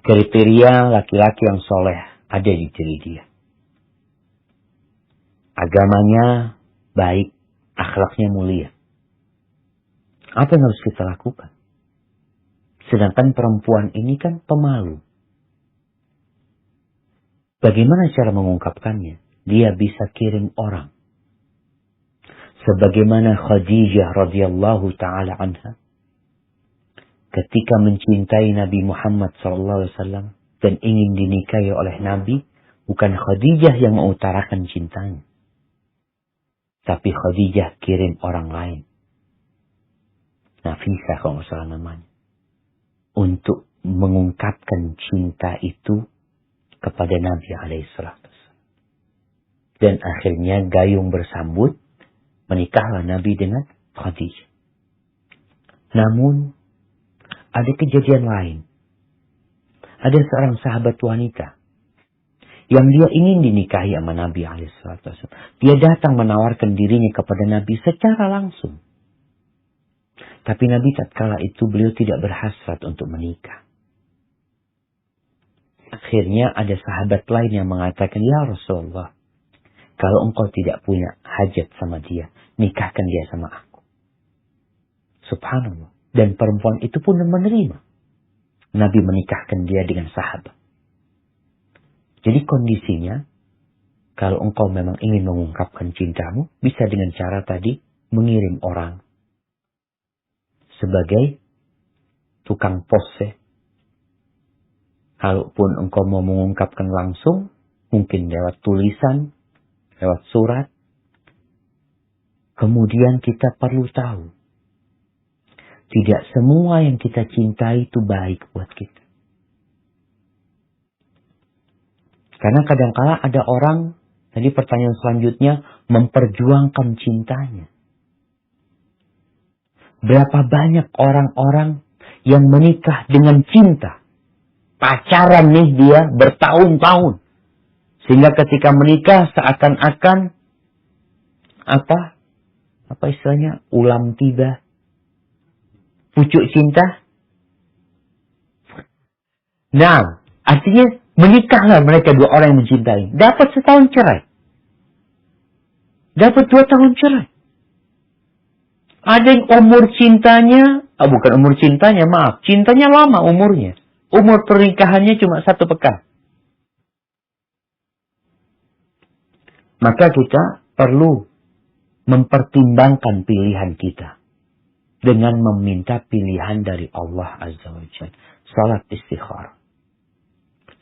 Kriteria laki-laki yang soleh ada di diri dia. Agamanya baik, akhlaknya mulia. Apa yang harus kita lakukan? Sedangkan perempuan ini kan pemalu. Bagaimana cara mengungkapkannya? Dia bisa kirim orang. Sebagaimana Khadijah radhiyallahu taala anha ketika mencintai Nabi Muhammad SAW dan ingin dinikahi oleh Nabi, bukan Khadijah yang mengutarakan cintanya, tapi Khadijah kirim orang lain. Nafisah kalau nggak salah namanya. Untuk mengungkapkan cinta itu kepada Nabi alaihissalam. Dan akhirnya gayung bersambut, menikahlah Nabi dengan Khadijah. Namun, ada kejadian lain. Ada seorang sahabat wanita yang dia ingin dinikahi sama Nabi alaihissalam. Dia datang menawarkan dirinya kepada Nabi secara langsung. Tapi Nabi tatkala itu beliau tidak berhasrat untuk menikah. Akhirnya ada sahabat lain yang mengatakan, "Ya Rasulullah, kalau engkau tidak punya hajat sama dia, nikahkan dia sama aku." Subhanallah. Dan perempuan itu pun menerima. Nabi menikahkan dia dengan sahabat. Jadi kondisinya, kalau engkau memang ingin mengungkapkan cintamu, bisa dengan cara tadi mengirim orang sebagai tukang pos. Kalaupun engkau mau mengungkapkan langsung, mungkin lewat tulisan, lewat surat. Kemudian kita perlu tahu, tidak semua yang kita cintai itu baik buat kita. Karena kadangkala ada orang, tadi pertanyaan selanjutnya, memperjuangkan cintanya. Berapa banyak orang-orang yang menikah dengan cinta. Pacaran nih dia bertahun-tahun. Sehingga ketika menikah seakan-akan apa istilahnya? Ulam tiba. Pucuk cinta. Nah, artinya menikahlah mereka dua orang yang mencintai. Dapat setahun cerai. Dapat 2 tahun cerai. Ada yang umur cintanya, bukan umur cintanya, maaf. Cintanya lama umurnya. Umur pernikahannya cuma 1 pekan. Maka kita perlu mempertimbangkan pilihan kita. Dengan meminta pilihan dari Allah Azza wa Jalla. Salat istikharah.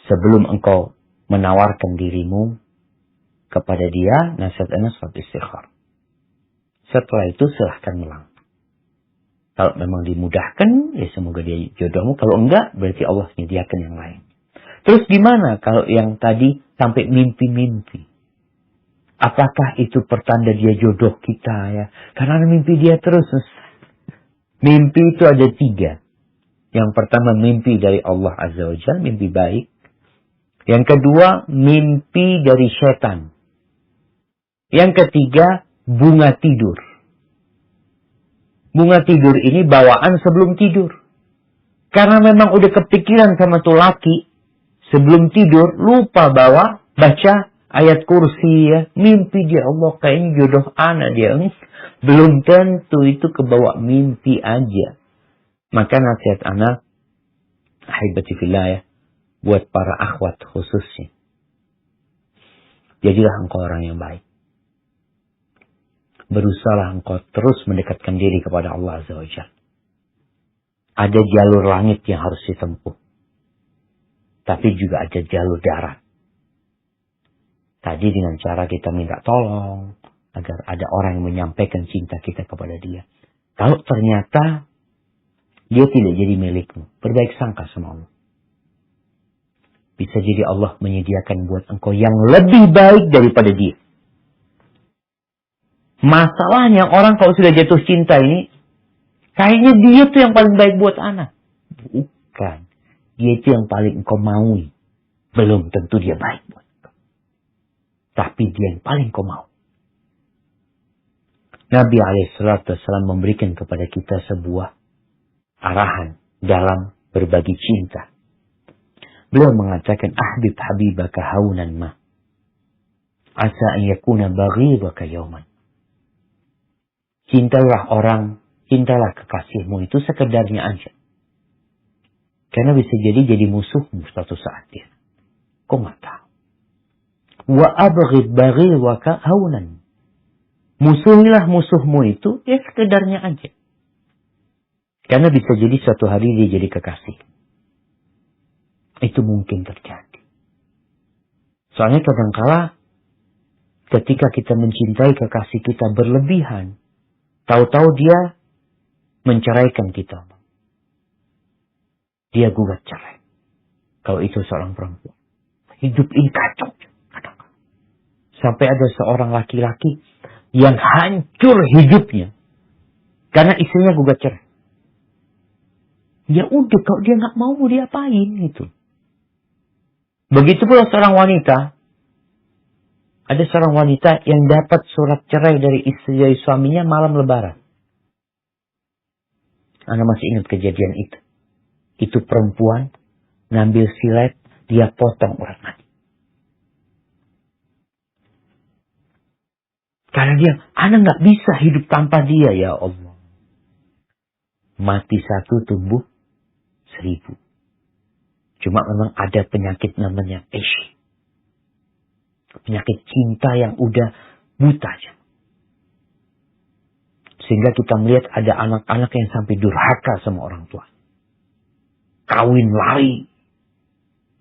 Sebelum engkau menawarkan dirimu, kepada dia, nasihat ana salat istikhar. Setelah itu silahkan melang. Kalau memang dimudahkan, ya semoga dia jodohmu. Kalau enggak, berarti Allah menyediakan yang lain. Terus gimana kalau yang tadi sampai mimpi-mimpi? Apakah itu pertanda dia jodoh kita ya? Karena mimpi dia terus. Mimpi itu ada 3. Yang pertama mimpi dari Allah Azza wa Jalla, mimpi baik. Yang kedua mimpi dari setan. Yang ketiga bunga tidur. Bunga tidur ini bawaan sebelum tidur. Karena memang udah kepikiran sama tuh laki. Sebelum tidur lupa baca ayat kursi ya. Mimpi dia, Allah kayaknya jodoh anak dia. Belum tentu itu kebawa mimpi aja. Maka nasihat anak, ahibati fillah ya. Buat para akhwat khususnya. Jadilah engkau orang yang baik. Berusahalah engkau terus mendekatkan diri kepada Allah Azza wa Jalla. Ada jalur langit yang harus ditempuh. Tapi juga ada jalur darat. Tadi dengan cara kita minta tolong. Agar ada orang yang menyampaikan cinta kita kepada dia. Kalau ternyata dia tidak jadi milikmu. Berbaik sangka sama Allah. Bisa jadi Allah menyediakan buat engkau yang lebih baik daripada dia. Masalahnya orang kalau sudah jatuh cinta ini, kayaknya dia tuh yang paling baik buat anak. Bukan. Dia itu yang paling engkau maui. Belum tentu dia baik buat engkau. Tapi dia yang paling engkau mau. Nabi SAW memberikan kepada kita sebuah arahan dalam berbagi cinta. Beliau mengatakan, ahbib habibaka haunan ma. Asa an yakuna baghidaka yawman. Cintalah kekasihmu itu sekedarnya aja. Karena bisa jadi musuhmu suatu saat dia. Kau nggak tahu. Wa abghid baghidaka haunan. Musuhilah musuhmu itu ya sekedarnya aja. Karena bisa jadi suatu hari dia jadi kekasih. Itu mungkin terjadi. Soalnya kadangkala ketika kita mencintai kekasih kita berlebihan, tahu-tahu dia menceraikan kita. Dia gugat cerai. Kalau itu seorang perempuan. Hidup ini kacau. Sampai ada seorang laki-laki yang hancur hidupnya. Karena istrinya gugat cerai. Ya udah, kalau dia nggak mau diapain gitu. Begitu pula seorang wanita. Ada seorang wanita yang dapat surat cerai dari istri dari suaminya malam lebaran. Anda masih ingat kejadian itu. Itu perempuan ngambil silet, dia potong urat nadi. Karena dia, Anda nggak bisa hidup tanpa dia ya Allah. Mati 1 tumbuh 1000. Cuma memang ada penyakit namanya ish. Penyakit cinta yang udah buta aja. Sehingga kita melihat ada anak-anak yang sampai durhaka sama orang tua. Kawin lari.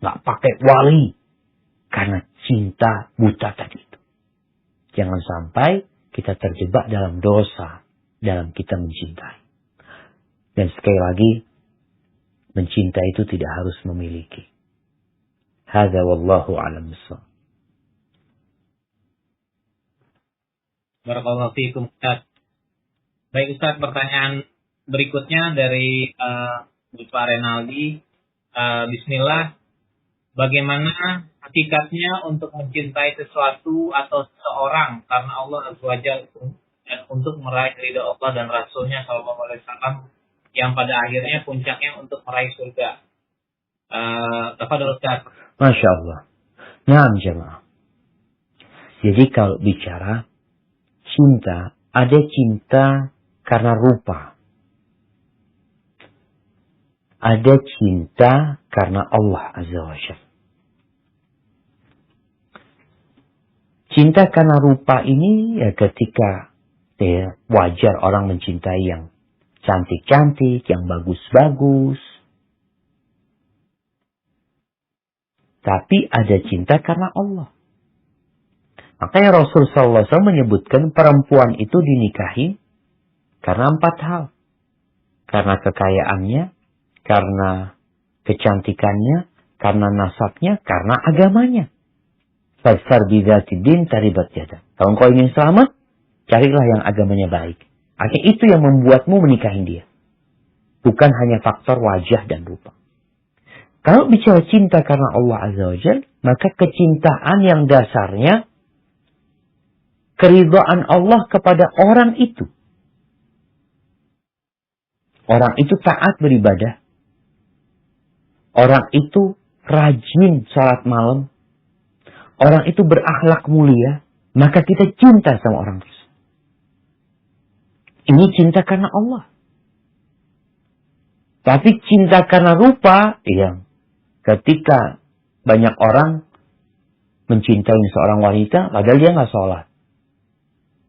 Nggak pakai wali. Karena cinta buta tadi itu. Jangan sampai kita terjebak dalam dosa. Dalam kita mencintai. Dan sekali lagi. Mencinta itu tidak harus memiliki. Hadza wallahu a'lam bissawab. Barakallahu fiikum Ustaz. Baik Ustaz, pertanyaan berikutnya dari Bapak Renaldi. Bismillah. Bagaimana hakikatnya untuk mencintai sesuatu atau seseorang karena Allah Azza wa Jalla untuk meraih ridha Allah dan Rasulnya Shallallahu Alaihi Wasallam yang pada akhirnya puncaknya untuk meraih surga. Tafadhol Ustaz. Masya Allah. Nah, jemaah. Jadi kalau bicara cinta, ada cinta karena rupa. Ada cinta karena Allah Azza wa Jalla. Cinta karena rupa ini ya ketika wajar orang mencintai yang cantik-cantik, yang bagus-bagus. Tapi ada cinta karena Allah. Makanya Rasul SAW menyebutkan perempuan itu dinikahi karena 4 hal. Karena kekayaannya, karena kecantikannya, karena nasabnya, karena agamanya. Fasfar bidzatid-din taribat yadak. Kalau engkau ingin selamat, carilah yang agamanya baik. Artinya itu yang membuatmu menikahi dia. Bukan hanya faktor wajah dan rupa. Kalau bicara cinta karena Allah Azza wa Jalla, maka kecintaan yang dasarnya keridhaan Allah kepada orang itu. Orang itu taat beribadah. Orang itu rajin salat malam. Orang itu berakhlak mulia. Maka kita cinta sama orang tersebut. Ini cinta karena Allah. Tapi cinta karena rupa, iya. Ketika banyak orang mencintai seorang wanita, padahal dia nggak sholat.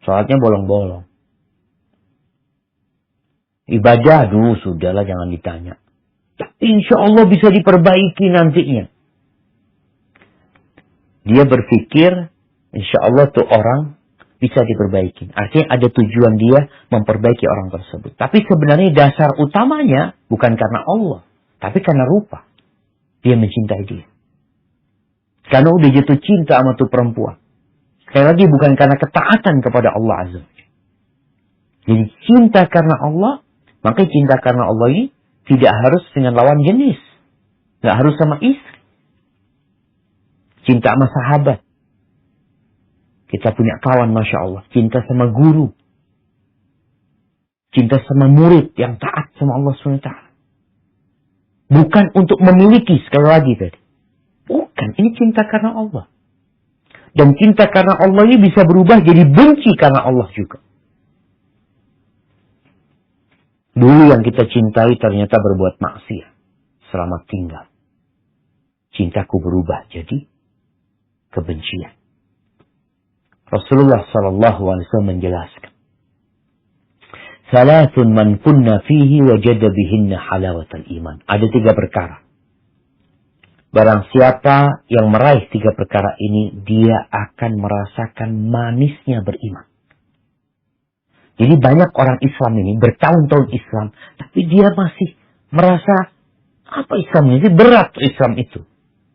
Sholatnya bolong-bolong. Ibadah, sudahlah jangan ditanya. Insya Allah bisa diperbaiki nantinya. Dia berpikir, insya Allah tuh orang bisa diperbaiki. Artinya ada tujuan dia memperbaiki orang tersebut. Tapi sebenarnya dasar utamanya bukan karena Allah. Tapi karena rupa. Dia mencintai dia. Karena udah jatuh cinta sama tuh perempuan. Sekali lagi bukan karena ketaatan kepada Allah Azza wa Jalla. Jadi cinta karena Allah, maka cinta karena Allah ini tidak harus dengan lawan jenis. Nggak harus sama istri. Cinta sama sahabat. Kita punya kawan Masya Allah. Cinta sama guru. Cinta sama murid yang taat sama Allah SWT. Bukan untuk memiliki sekali lagi tadi. Bukan. Ini cinta karena Allah. Dan cinta karena Allah ini bisa berubah jadi benci karena Allah juga. Dulu yang kita cintai ternyata berbuat maksiat. Selamat tinggal. Cintaku berubah jadi kebencian. Rasulullah SAW menjelaskan. Salatun man kunna fihi wajada bihinna halawatal iman. Ada 3 perkara. Barang siapa yang meraih 3 perkara ini, dia akan merasakan manisnya beriman. Jadi banyak orang Islam ini, bertahun-tahun Islam, tapi dia masih merasa, apa Islam ini? Berat Islam itu.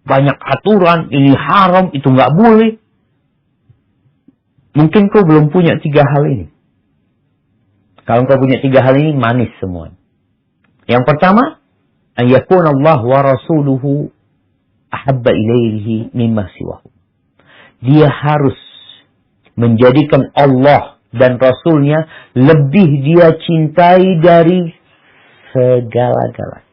Banyak aturan, ini haram, itu nggak boleh. Mungkin kau belum punya 3 hal ini. Kalau kau punya 3 hal ini, manis semua. Yang pertama, an yakuna Allah wa rasuluhu ahabba ilaihi mimma siwahu. Dia harus menjadikan Allah dan Rasulnya lebih dia cintai dari segala-galanya.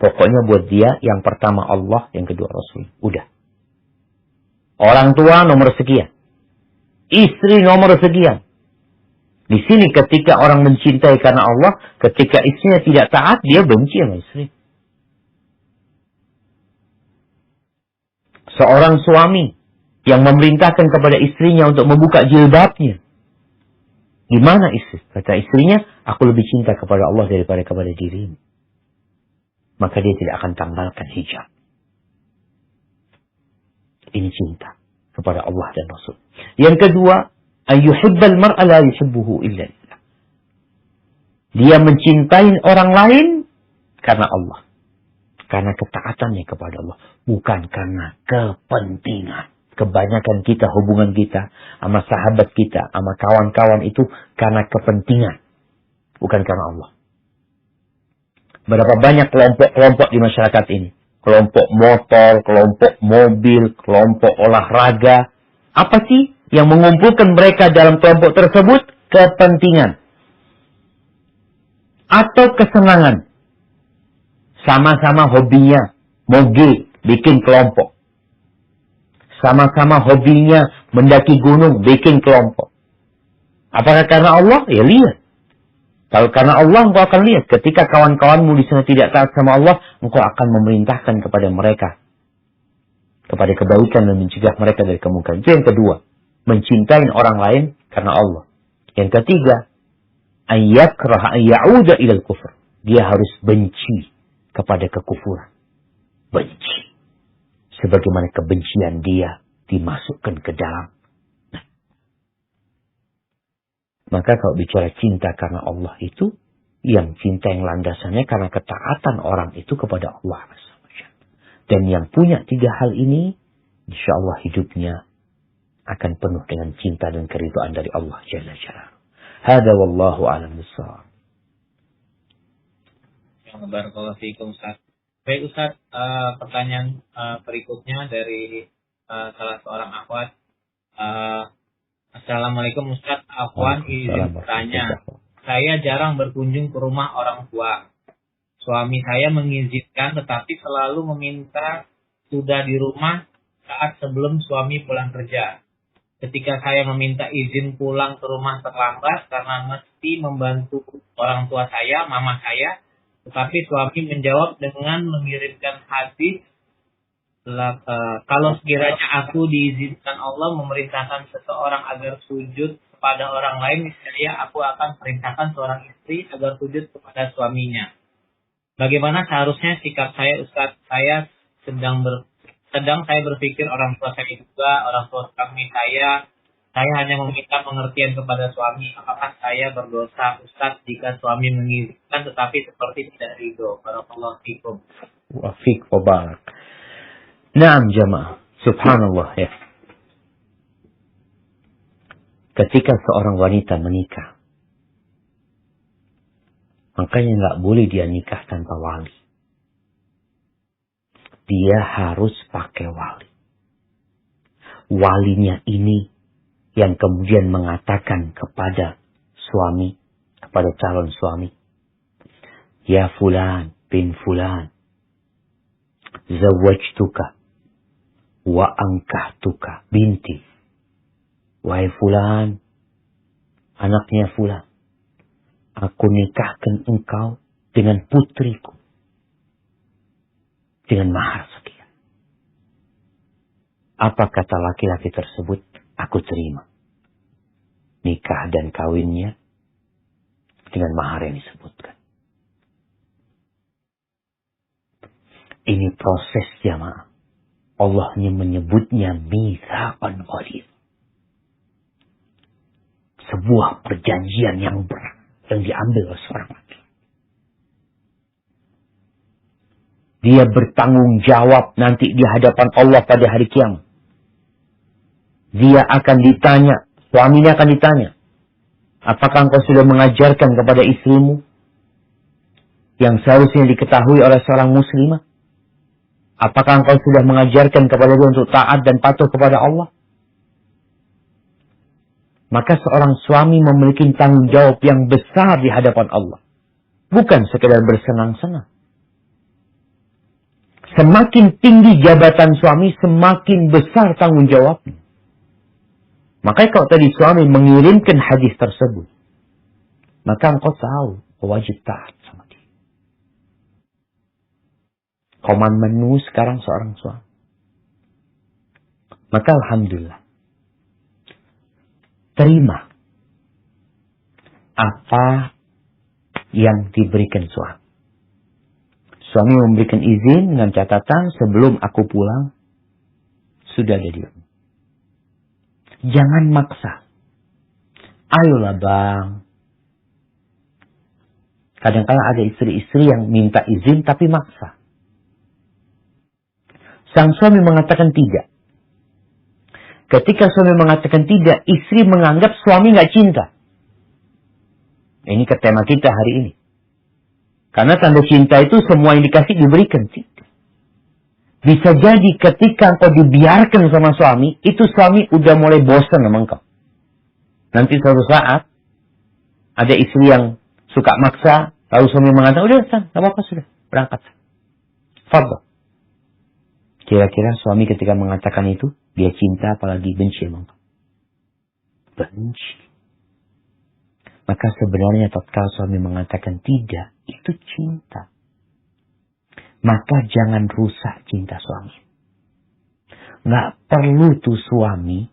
Pokoknya buat dia yang pertama Allah, yang kedua Rasul. Udah. Orang tua nomor sekian. Istri nomor sekian. Di sini ketika orang mencintai karena Allah, ketika istrinya tidak taat, dia benci sama istri. Seorang suami yang memerintahkan kepada istrinya untuk membuka jilbabnya. Gimana istri? Kata istrinya, aku lebih cinta kepada Allah daripada kepada dirimu. Maka dia tidak akan tanggalkan hijab. Ini cinta kepada Allah dan Rasul. Yang kedua, ayyuhibbal mar'a la yuhibbuhu illa lillah. Dia mencintai orang lain karena Allah. Karena ketaatannya kepada Allah. Bukan karena kepentingan. Kebanyakan kita, hubungan kita sama sahabat kita, sama kawan-kawan itu karena kepentingan. Bukan karena Allah. Berapa banyak kelompok-kelompok di masyarakat ini. Kelompok motor, kelompok mobil, kelompok olahraga. Apa sih yang mengumpulkan mereka dalam kelompok tersebut? Kepentingan. Atau kesenangan. Sama-sama hobinya moge, bikin kelompok. Sama-sama hobinya mendaki gunung, bikin kelompok. Apakah karena Allah? Ya lihat. Kalau karena Allah, engkau akan lihat. Ketika kawan-kawanmu di sana tidak taat sama Allah, engkau akan memerintahkan kepada mereka. Kepada kebaikan dan mencegah mereka dari kemungkaran. Itu yang kedua. Mencintai orang lain karena Allah. Yang ketiga. Ayyakrah ayya'uda ilal kufr. Dia harus benci kepada kekufuran. Benci. sebagaimana kebencian dia dimasukkan ke dalam. Maka kalau bicara cinta karena Allah itu, yang cinta yang landasannya karena ketaatan orang itu kepada Allah. Dan yang punya 3 hal ini, insya Allah hidupnya akan penuh dengan cinta dan keridhaan dari Allah Jalla Jalla. Hada wallahu a'lam bishawab. Barakallahu fiikum Ustaz. Baik Ustaz, pertanyaan berikutnya dari salah seorang akhwat. Assalamualaikum Ustaz, Afwan izin bertanya. Saya jarang berkunjung ke rumah orang tua. Suami saya mengizinkan tetapi selalu meminta sudah di rumah saat sebelum suami pulang kerja. Ketika saya meminta izin pulang ke rumah terlambat karena mesti membantu orang tua saya, mama saya, tetapi suami menjawab dengan mengirimkan hadis, kalau sekiranya aku diizinkan Allah memerintahkan seseorang agar sujud kepada orang lain, niscaya aku akan perintahkan seorang istri agar sujud kepada suaminya. Bagaimana seharusnya sikap saya, Ustaz? Saya sedang saya berpikir orang tua saya juga, orang tua suami saya hanya meminta pengertian kepada suami. Apakah saya berdosa, Ustaz, jika suami mengizinkan tetapi seperti tidak ridho? Barakallahu fikum. Wa fiik wa barak. Naam jamaah, subhanallah ya. Ketika seorang wanita menikah, makanya nggak boleh dia nikah tanpa wali. Dia harus pakai wali. Walinya ini yang kemudian mengatakan kepada suami, kepada calon suami, ya fulan bin fulan, zawajtuka wa ankahtuka binti. Wahai fulan, anaknya fulan, aku nikahkan engkau dengan putriku. Dengan mahar sekian. Apa kata laki-laki tersebut? Aku terima. Nikah dan kawinnya dengan mahar yang disebutkan. Ini proses jamaah. Allah menyebutnya mitsaqan ghalidh. Sebuah perjanjian yang berat yang diambil oleh seorang laki. Dia bertanggung jawab nanti di hadapan Allah pada hari kiamat. Dia akan ditanya, suaminya akan ditanya, apakah engkau sudah mengajarkan kepada istrimu yang seharusnya diketahui oleh seorang muslimah? Apakah engkau sudah mengajarkan kepada dia untuk taat dan patuh kepada Allah? Maka seorang suami memiliki tanggung jawab yang besar di hadapan Allah. Bukan sekedar bersenang-senang. Semakin tinggi jabatan suami, semakin besar tanggung jawabnya. Makanya kalau tadi suami mengirimkan hadis tersebut, maka engkau tahu wajib taat sama dia. Koman menu sekarang seorang suami. Maka alhamdulillah. Terima apa yang diberikan suami. Suami memberikan izin dengan catatan sebelum aku pulang, sudah ada di rumah. Jangan maksa. Ayolah bang. Kadang-kadang ada istri-istri yang minta izin tapi maksa. Sang suami mengatakan tidak. Ketika suami mengatakan tidak, istri menganggap suami nggak cinta. Ini ke tema kita hari ini. Karena tanda cinta itu semua yang dikasih diberikan. Bisa jadi ketika engkau dibiarkan sama suami, itu suami udah mulai bosan sama engkau. Nanti suatu saat, ada istri yang suka maksa, lalu suami mengatakan, udah, gak apa-apa sudah, berangkat. Fadhal. Kira-kira suami ketika mengatakan itu, dia cinta apalagi benci sama engkau? Benci. Maka sebenarnya tatkala suami mengatakan tidak, itu cinta. Maka jangan rusak cinta suami. Nggak perlu tuh suami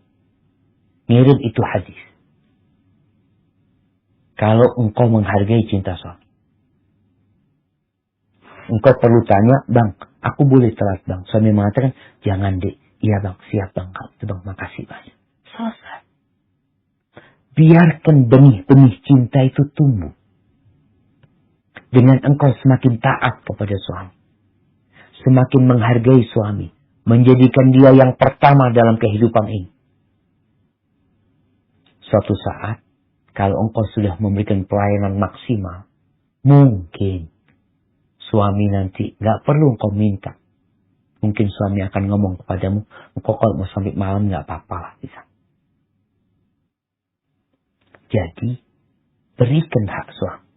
ngirim itu hadis. Kalau engkau menghargai cinta suami. engkau perlu tanya, bang, aku boleh telat bang. Suami mengatakan, jangan dek. Iya bang, siap bang. Itu bang, makasih banyak. Selesai. Biarkan benih-benih cinta itu tumbuh. Dengan engkau semakin taat kepada suami. Semakin menghargai suami. Menjadikan dia yang pertama dalam kehidupan ini. Suatu saat, kalau engkau sudah memberikan pelayanan maksimal, mungkin suami nanti gak perlu engkau minta. Mungkin suami akan ngomong kepadamu, engkau kalau mau sampai malam gak apa-apa lah. Bisa. Jadi, berikan hak suami.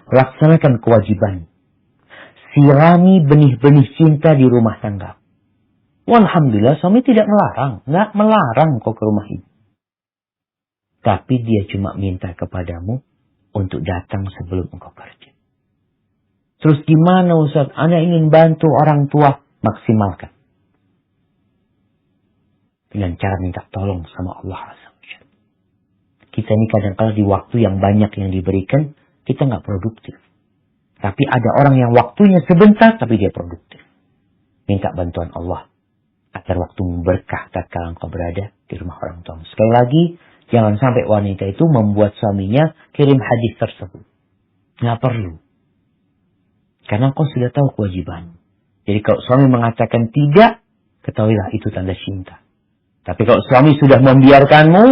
Laksanakan kewajiban. Sirami benih-benih cinta di rumah tangga. Walhamdulillah suami tidak melarang. Gak melarang engkau ke rumah ibu. Tapi dia cuma minta kepadamu untuk datang sebelum engkau kerja. Terus gimana Ustaz? Ana ingin bantu orang tua. Maksimalkan. Dengan cara minta tolong sama Allah Azza wa Jalla. Kita ini kadang-kadang di waktu yang banyak yang diberikan, kita nggak produktif. Tapi ada orang yang waktunya sebentar, tapi dia produktif. Minta bantuan Allah. Agar waktu berkah tatkala engkau berada di rumah orang tua. Sekali lagi, jangan sampai wanita itu membuat suaminya kirim hadis tersebut. Nggak perlu. Karena engkau sudah tahu kewajiban. Jadi kalau suami mengatakan tidak, ketahuilah itu tanda cinta. Tapi kalau suami sudah membiarkanmu,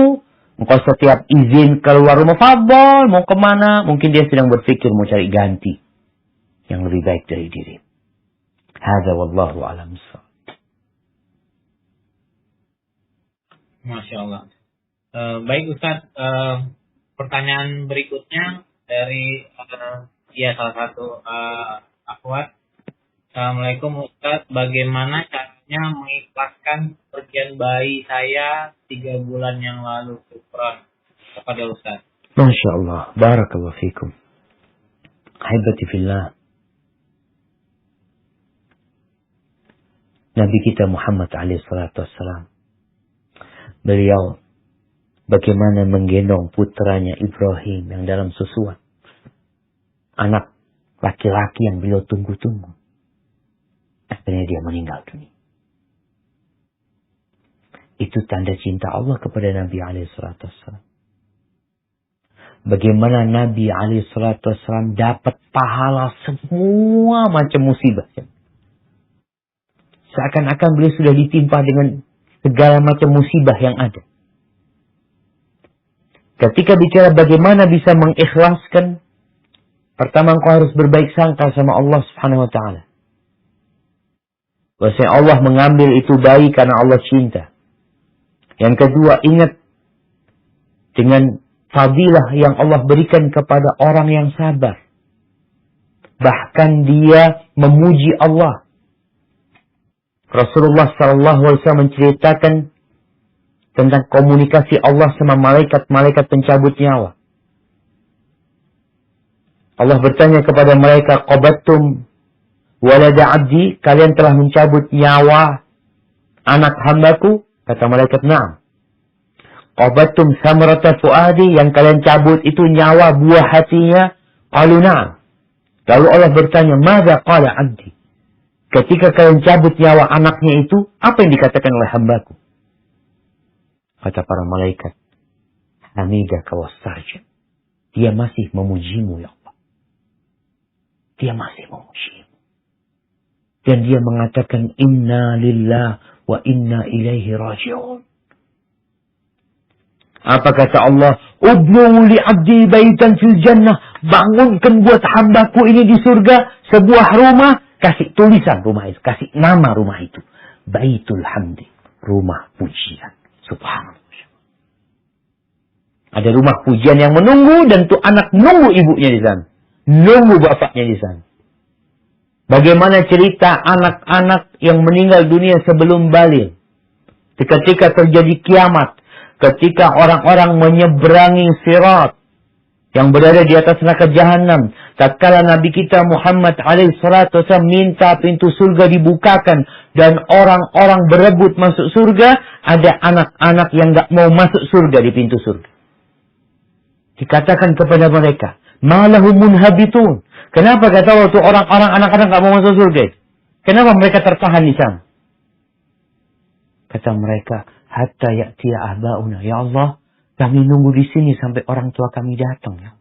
engkau setiap izin keluar rumah, fadhol, mau kemana, mungkin dia sedang berpikir mau cari ganti yang lebih baik dari diri. Hadza wallahu a'lam. Masya Allah. Baik Ustaz, pertanyaan berikutnya dari salah satu akhwat. Assalamualaikum Ustaz, bagaimana caranya mengikhlaskan pergian bayi saya 3 bulan yang lalu? Syukran kepada Ustaz. Masya Allah, barakallahu fikum. Ahibati fillah. Nabi kita Muhammad SAW, beliau bagaimana menggendong putranya Ibrahim yang dalam susuan. Anak laki-laki yang beliau tunggu-tunggu. Akhirnya dia meninggal dunia. Itu tanda cinta Allah kepada Nabi SAW. Bagaimana Nabi SAW dapat pahala semua macam musibah. Seakan-akan beliau sudah ditimpa dengan segala macam musibah yang ada. Ketika bicara bagaimana bisa mengikhlaskan, pertama engkau harus berbaik sangka sama Allah Subhanahu wa Ta'ala. Bahwasanya Allah mengambil itu bayi karena Allah cinta. Yang kedua, ingat dengan fadilah yang Allah berikan kepada orang yang sabar. Bahkan dia memuji Allah. Rasulullah SAW menceritakan tentang komunikasi Allah sama malaikat-malaikat pencabut nyawa. Allah bertanya kepada mereka, qabattum walada abdi, kalian telah mencabut nyawa anak hambaku? Kata malaikat, na'am. Qabattum samrata fuadi, yang kalian cabut itu nyawa buah hatinya? Qalu na'am. Lalu Allah bertanya, madza qala abdi? Ketika kalian cabut nyawa anaknya itu, apa yang dikatakan oleh hambaku? Kata para malaikat, hamidaka wastarja. Dia masih memujimu ya Allah. Dia masih memujimu. Dan dia mengatakan, inna lillah wa inna ilaihi raji'un. Apa kata Allah? Ubnu li abdi baitan fil jannah. Bangunkan buat hambaku ini di surga sebuah rumah. Kasih tulisan rumah itu. Kasih nama rumah itu. Baitul Hamdi. Rumah pujian. Subhanallah. Ada rumah pujian yang menunggu. Dan tuh anak nunggu ibunya di sana. Nunggu bapaknya di sana. Bagaimana cerita anak-anak yang meninggal dunia sebelum balik. Ketika terjadi kiamat. Ketika orang-orang menyeberangi sirat. Yang berada di atas neraka jahanam. Tatkala Nabi kita Muhammad SAW minta pintu surga dibukakan. Dan orang-orang berebut masuk surga. Ada anak-anak yang gak mau masuk surga di pintu surga. Dikatakan kepada mereka. Malahum munhabitun. Kenapa kata waktu orang-orang anak-anak nggak mau masuk surga? Kenapa mereka tertahan di sana? Kata mereka, hatta ya'tiya abauna. Ya Allah, kami nunggu di sini sampai orang tua kami datang. Ya.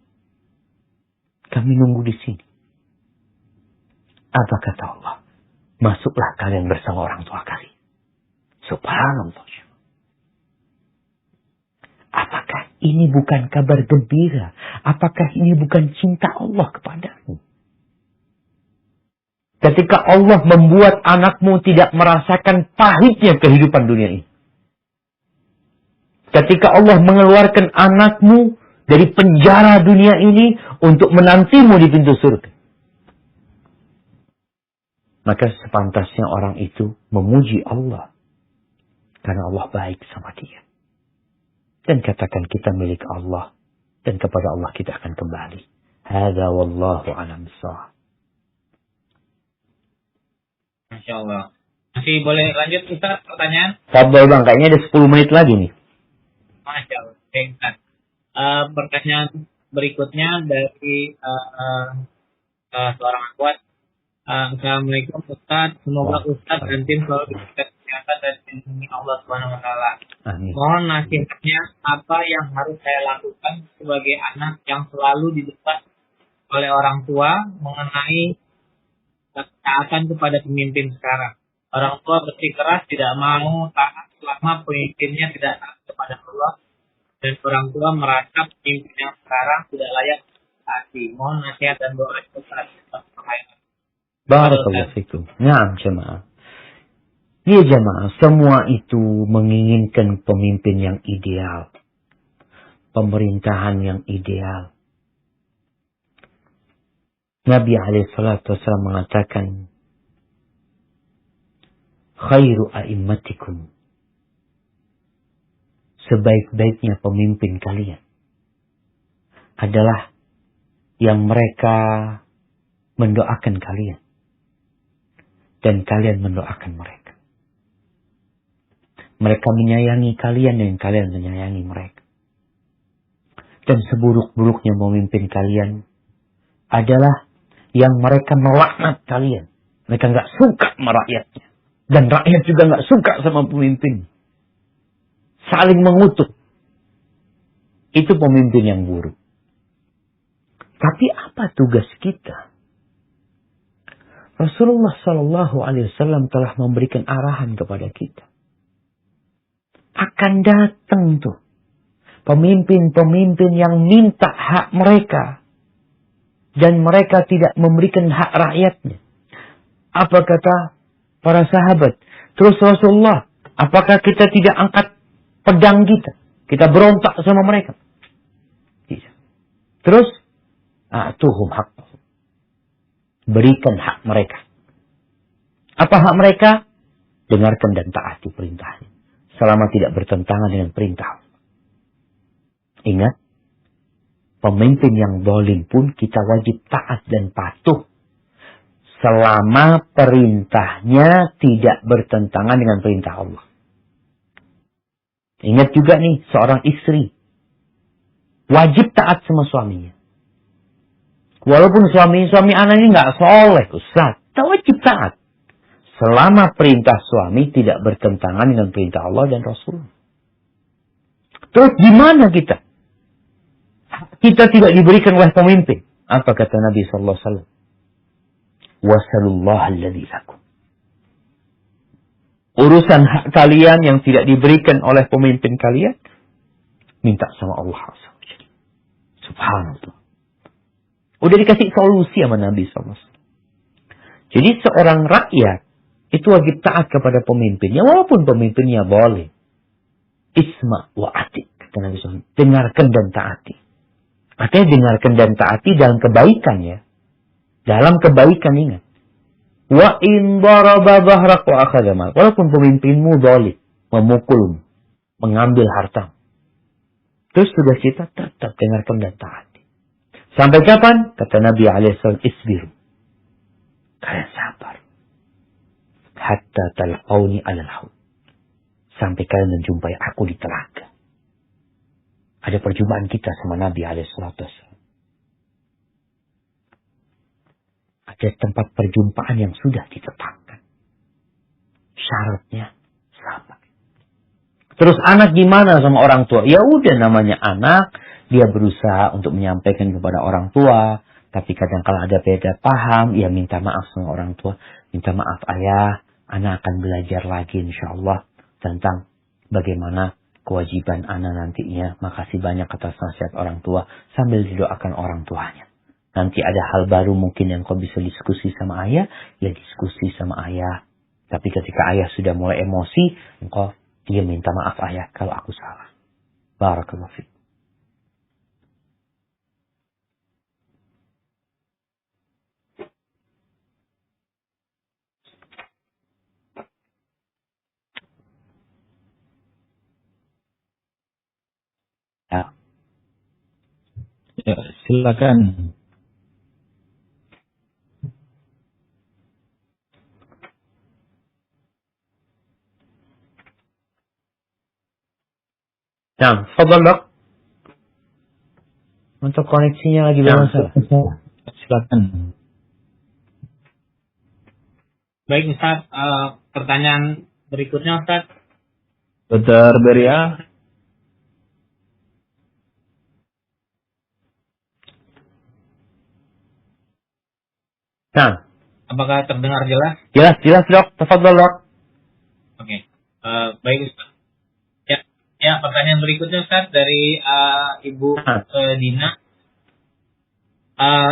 Kami nunggu di sini. Apa kata Allah? Masuklah kalian bersama orang tua kalian. Subhanallah. Apakah ini bukan kabar gembira? Apakah ini bukan cinta Allah kepadamu? Ketika Allah membuat anakmu tidak merasakan pahitnya kehidupan dunia ini. Ketika Allah mengeluarkan anakmu dari penjara dunia ini untuk menantimu di pintu surga. Maka sepantasnya orang itu memuji Allah. Karena Allah baik sama dia. Dan katakan kita milik Allah. Dan kepada Allah kita akan kembali. Hadza wallahu a'lam bishawab. Masya Allah. Masih boleh lanjut Ustaz pertanyaan? Sabar bang, kayaknya ada 10 menit lagi nih. Masya Allah. Oke, Ustaz. Pertanyaan berikutnya dari seorang akhwat. Assalamualaikum Ustaz. Semoga Ustaz dan tim selalu diberikan kesehatan dan dilindungi Allah Subhanahu wa taala. Amin. Mohon nasihatnya apa yang harus saya lakukan sebagai anak yang selalu didesak oleh orang tua mengenai ketaatan kepada pemimpin sekarang. Orang tua bersikeras tidak mau taat selama pemimpinnya tidak taat kepada Allah, dan orang tua merasa pemimpin yang sekarang tidak layak taati. Mohon nasihat dan doa Ustaz. Barakallahu fikum. Naam jemaah. Ya jemaah, semua itu menginginkan pemimpin yang ideal. Pemerintahan yang ideal. Nabi SAW mengatakan, khairu a'immatikum. Sebaik-baiknya pemimpin kalian adalah yang mereka mendoakan kalian. Dan kalian mendoakan mereka. Mereka menyayangi kalian dan kalian menyayangi mereka. Dan seburuk-buruknya pemimpin kalian adalah yang mereka melaknat kalian. Mereka nggak suka sama rakyatnya. Dan rakyat juga nggak suka sama pemimpin. Saling mengutuk. Itu pemimpin yang buruk. Tapi apa tugas kita? Rasulullah SAW telah memberikan arahan kepada kita. Akan datang tuh pemimpin-pemimpin yang minta hak mereka. Dan mereka tidak memberikan hak rakyatnya. Apa kata para sahabat? Terus Rasulullah, apakah kita tidak angkat pedang kita? Kita berontak sama mereka? Tidak. Terus, atuhum hak. Berikan hak mereka. Apa hak mereka? Dengarkan dan taati perintahnya. Selama tidak bertentangan dengan perintah. Ingat, pemimpin yang zalim pun kita wajib taat dan patuh. Selama perintahnya tidak bertentangan dengan perintah Allah. Ingat juga nih, seorang istri. Wajib taat sama suaminya. Walaupun suami anak ini nggak soleh, Ustaz. Kita wajib taat. Selama perintah suami tidak bertentangan dengan perintah Allah dan Rasul. Terus gimana kita? Kita tidak diberikan oleh pemimpin. Apa kata Nabi SAW? Wasallallahu alladhi lakum. Urusan hak kalian yang tidak diberikan oleh pemimpin kalian, minta sama Allah. Subhanallah. Udah dikasih solusi sama Nabi SAW. Jadi seorang rakyat itu wajib taat kepada pemimpinnya. Walaupun pemimpinnya boleh. Isma wa atik. Kata Nabi SAW. Dengarkan dan taati. Artinya dengarkan dan taati dalam kebaikan ya. Dalam kebaikan ingat. Wa in daraba dhahrak wa akhadha mal. Walaupun pemimpinmu boleh. Memukul. Mengambil harta. Terus tugas kita tetap dengarkan dan taati. Sampai kapan? Kata Nabi SAW, isbiru. Kalian sabar. Hatta talqawni alal haud. Sampai kalian menjumpai aku di telaga. Ada perjumpaan kita sama Nabi SAW. ada tempat perjumpaan yang sudah ditetapkan. Syaratnya sabar. Terus anak gimana sama orang tua? Ya udah, namanya anak, dia berusaha untuk menyampaikan kepada orang tua, tapi kadang kala ada beda paham, ya minta maaf sama orang tua. Minta maaf ayah, anak akan belajar lagi insyaallah tentang bagaimana kewajiban anak nantinya. Makasih banyak atas nasihat orang tua, sambil didoakan orang tuanya. Nanti ada hal baru mungkin yang kau bisa diskusi sama ayah, ya diskusi sama ayah. Tapi ketika ayah sudah mulai emosi, engkau dia minta maaf ayah kalau aku salah. Barakallahu fiik. Ya, silakan. Nah, fadhal dok. Untuk koneksinya lagi bermasalah. Silakan. Baik Ustaz, pertanyaan berikutnya Ustaz. Dr. Beria. Nah, Apakah terdengar jelas? jelas dok. Tafadhal dok. Oke. Baik Ustaz. Ya, pertanyaan berikutnya Ustaz dari Ibu Dina.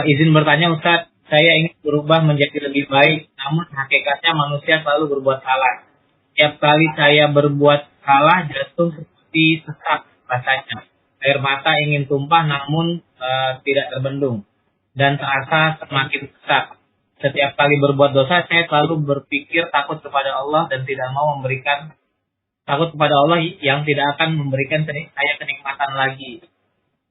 Izin bertanya Ustaz, saya ingin berubah menjadi lebih baik, namun hakikatnya manusia selalu berbuat salah. Setiap kali saya berbuat salah, jatuh seperti sesak rasanya. Air mata ingin tumpah namun tidak terbendung. Dan terasa semakin sesak. Setiap kali berbuat dosa, saya selalu berpikir takut kepada Allah dan tidak mau memberikan takut kepada Allah yang tidak akan memberikan saya kenikmatan lagi.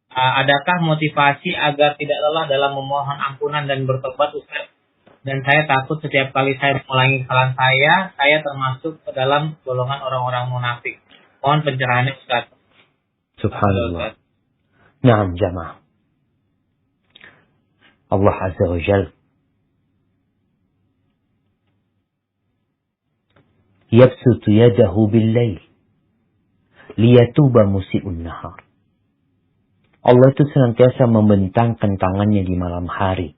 Adakah motivasi agar tidak lelah dalam memohon ampunan dan bertobat Ustaz? Dan saya takut setiap kali saya mengulangi kesalahan saya termasuk ke dalam golongan orang-orang munafik. Mohon pencerahannya Ustaz. Subhanallah. Naam jamaah. Allah Azza wa Jalla yabsutu yadahu bil-lail liyatuba musii'un nahar. Allah itu senantiasa membentangkan tangannya di malam hari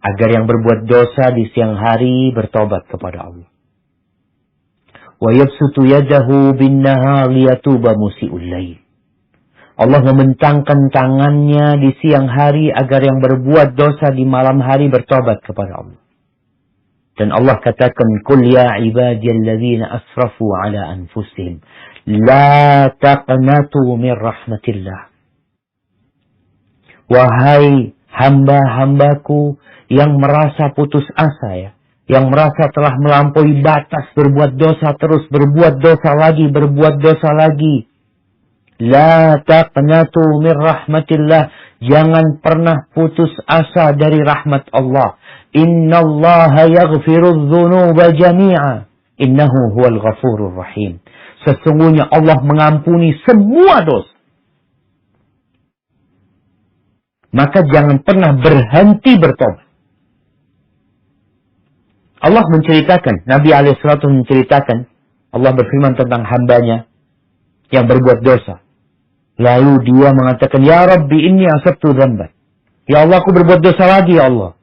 agar yang berbuat dosa di siang hari bertobat kepada Allah. Wa yabsutu yadahu bin-nahar liyatuba musii'ul lail. Allah membentangkan tangannya di siang hari agar yang berbuat dosa di malam hari bertobat kepada Allah. Dan Allah katakan, "Qul ya ibadiyalladzina asrafu ala anfusihim, la taqnatu min rahmatillah." Wahai hamba-hambaku yang merasa putus asa ya, yang merasa telah melampaui batas berbuat dosa, terus berbuat dosa lagi, berbuat dosa lagi. La taqnatu min rahmatillah. Jangan pernah putus asa dari rahmat Allah. Innallaha yaghfirudz dzunuba jami'a. Innahu huwal ghafurur rahim. Sesungguhnya Allah mengampuni semua dosa. Maka jangan pernah berhenti bertobat. Allah menceritakan, Nabi alaihissalam menceritakan, Allah berfirman tentang hambanya yang berbuat dosa. Lalu dia mengatakan, "Ya Rabbi, inni asabtu dzamban." Ya Allah, aku berbuat dosa lagi, ya Allah.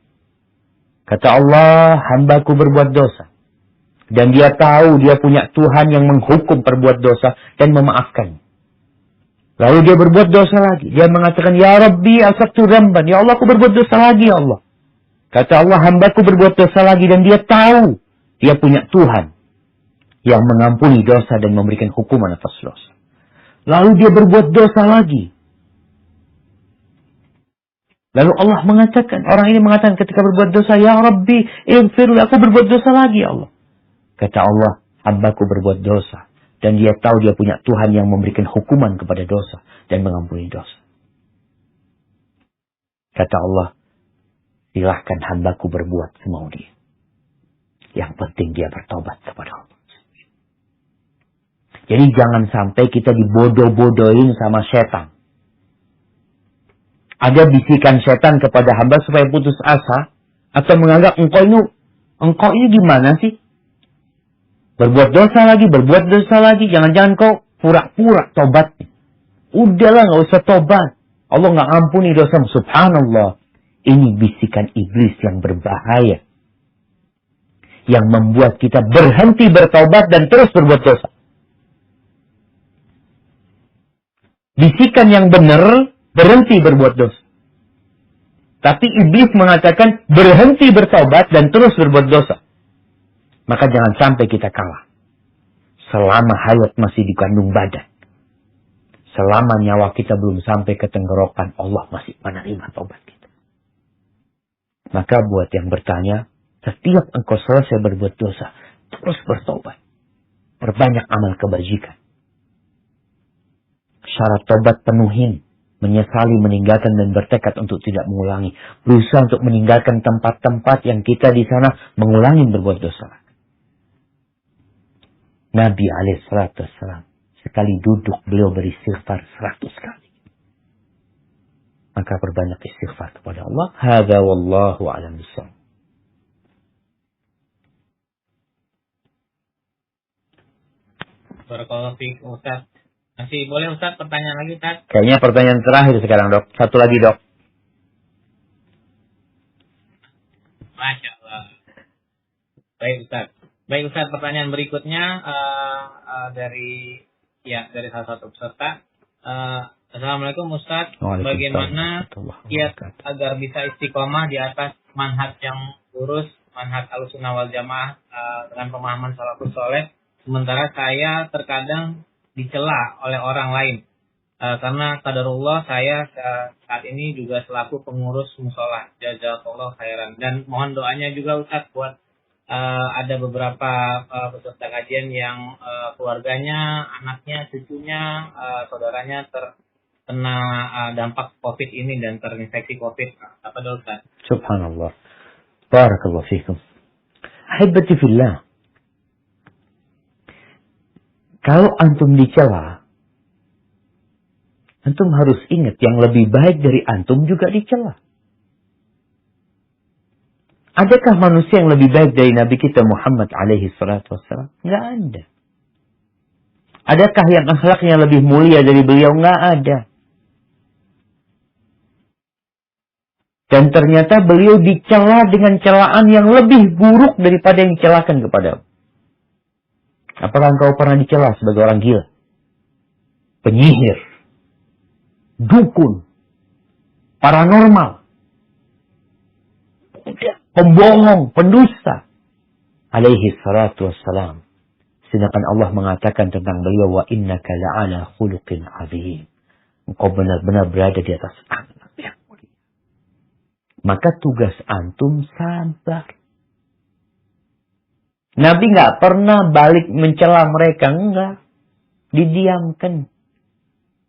Kata Allah, hambaku berbuat dosa. Dan dia tahu dia punya Tuhan yang menghukum perbuat dosa dan memaafkan. Lalu dia berbuat dosa lagi. Dia mengatakan, "Ya Rabbi, asabtu dzamban." Ya Allah, aku berbuat dosa lagi, ya Allah. Kata Allah, hambaku berbuat dosa lagi. Dan dia tahu dia punya Tuhan yang mengampuni dosa dan memberikan hukuman atas dosa. Lalu dia berbuat dosa lagi. Lalu Allah mengatakan, orang ini mengatakan ketika berbuat dosa, "Ya Rabbi, ighfirli, aku berbuat dosa lagi, ya Allah." Kata Allah, hambaku berbuat dosa. Dan dia tahu dia punya Tuhan yang memberikan hukuman kepada dosa dan mengampuni dosa. Kata Allah, silahkan hambaku berbuat semau dia. Yang penting dia bertobat kepada Allah. Jadi jangan sampai kita dibodoh-bodohin sama setan. Ada bisikan setan kepada hamba supaya putus asa. Atau menganggap engkau ini gimana sih? Berbuat dosa lagi. Jangan-jangan kau pura-pura tobat. Udahlah, gak usah tobat. Allah gak ampuni dosa. Subhanallah. Ini bisikan iblis yang berbahaya. Yang membuat kita berhenti bertobat dan terus berbuat dosa. Bisikan yang benar, berhenti berbuat dosa. Tapi iblis mengatakan berhenti bertobat dan terus berbuat dosa. Maka jangan sampai kita kalah. Selama hayat masih dikandung badan. Selama nyawa kita belum sampai ke tenggorokan, Allah masih menerima tobat kita. Maka buat yang bertanya, setiap engkau selesai berbuat dosa, terus bertobat. Perbanyak amal kebajikan. Syarat tobat penuhin. Menyesali, meninggalkan, dan bertekad untuk tidak mengulangi. Berusaha untuk meninggalkan tempat-tempat yang kita di sana mengulangi berbuat dosa. Nabi alaihissalam sekali duduk beliau beristighfar 100 kali. Maka perbanyak istighfar kepada Allah. Hadza wallahu a'lam bishawab. Barakallahu fiik Ustaz. Masih boleh Ustaz pertanyaan lagi Ustaz? Kayaknya pertanyaan terakhir sekarang Dok. Satu lagi Dok. Masya Allah. Baik Ustaz, pertanyaan berikutnya dari salah satu peserta. Assalamualaikum Ustaz. Bagaimana kiat agar bisa istiqomah di atas manhaj yang lurus, manhaj Ahlussunnah wal Jamaah dengan pemahaman salafus saleh, sementara saya terkadang dicela oleh orang lain. Karena qadarullah saya saat ini juga selaku pengurus musola. Jazakallah khairan. Dan mohon doanya juga Ustaz buat ada beberapa peserta kajian yang keluarganya, anaknya, cucunya, saudaranya terkena dampak COVID ini dan terinfeksi COVID. Apa dong Ustaz? Subhanallah. Barakallahu fikum. Ahibati fillah. Kalau antum dicela, antum harus ingat yang lebih baik dari antum juga dicela. Adakah manusia yang lebih baik dari Nabi kita Muhammad alaihi salatu wassalam? Nggak ada. Adakah yang akhlaknya lebih mulia dari beliau? Nggak ada. Dan ternyata beliau dicela dengan celaan yang lebih buruk daripada yang dicelakan kepada. Apakah engkau pernah dicela sebagai orang gila? Penyihir. Dukun. Paranormal. Pembohong. Pendusta. Alaihi salatu wassalam. Sedangkan Allah mengatakan tentang beliau. Wa innaka la'ala khuluqin azim. Engkau benar-benar berada di atas akhlak yang mulia. Maka tugas antum sabar. Nabi nggak pernah balik mencela mereka, enggak. Didiamkan.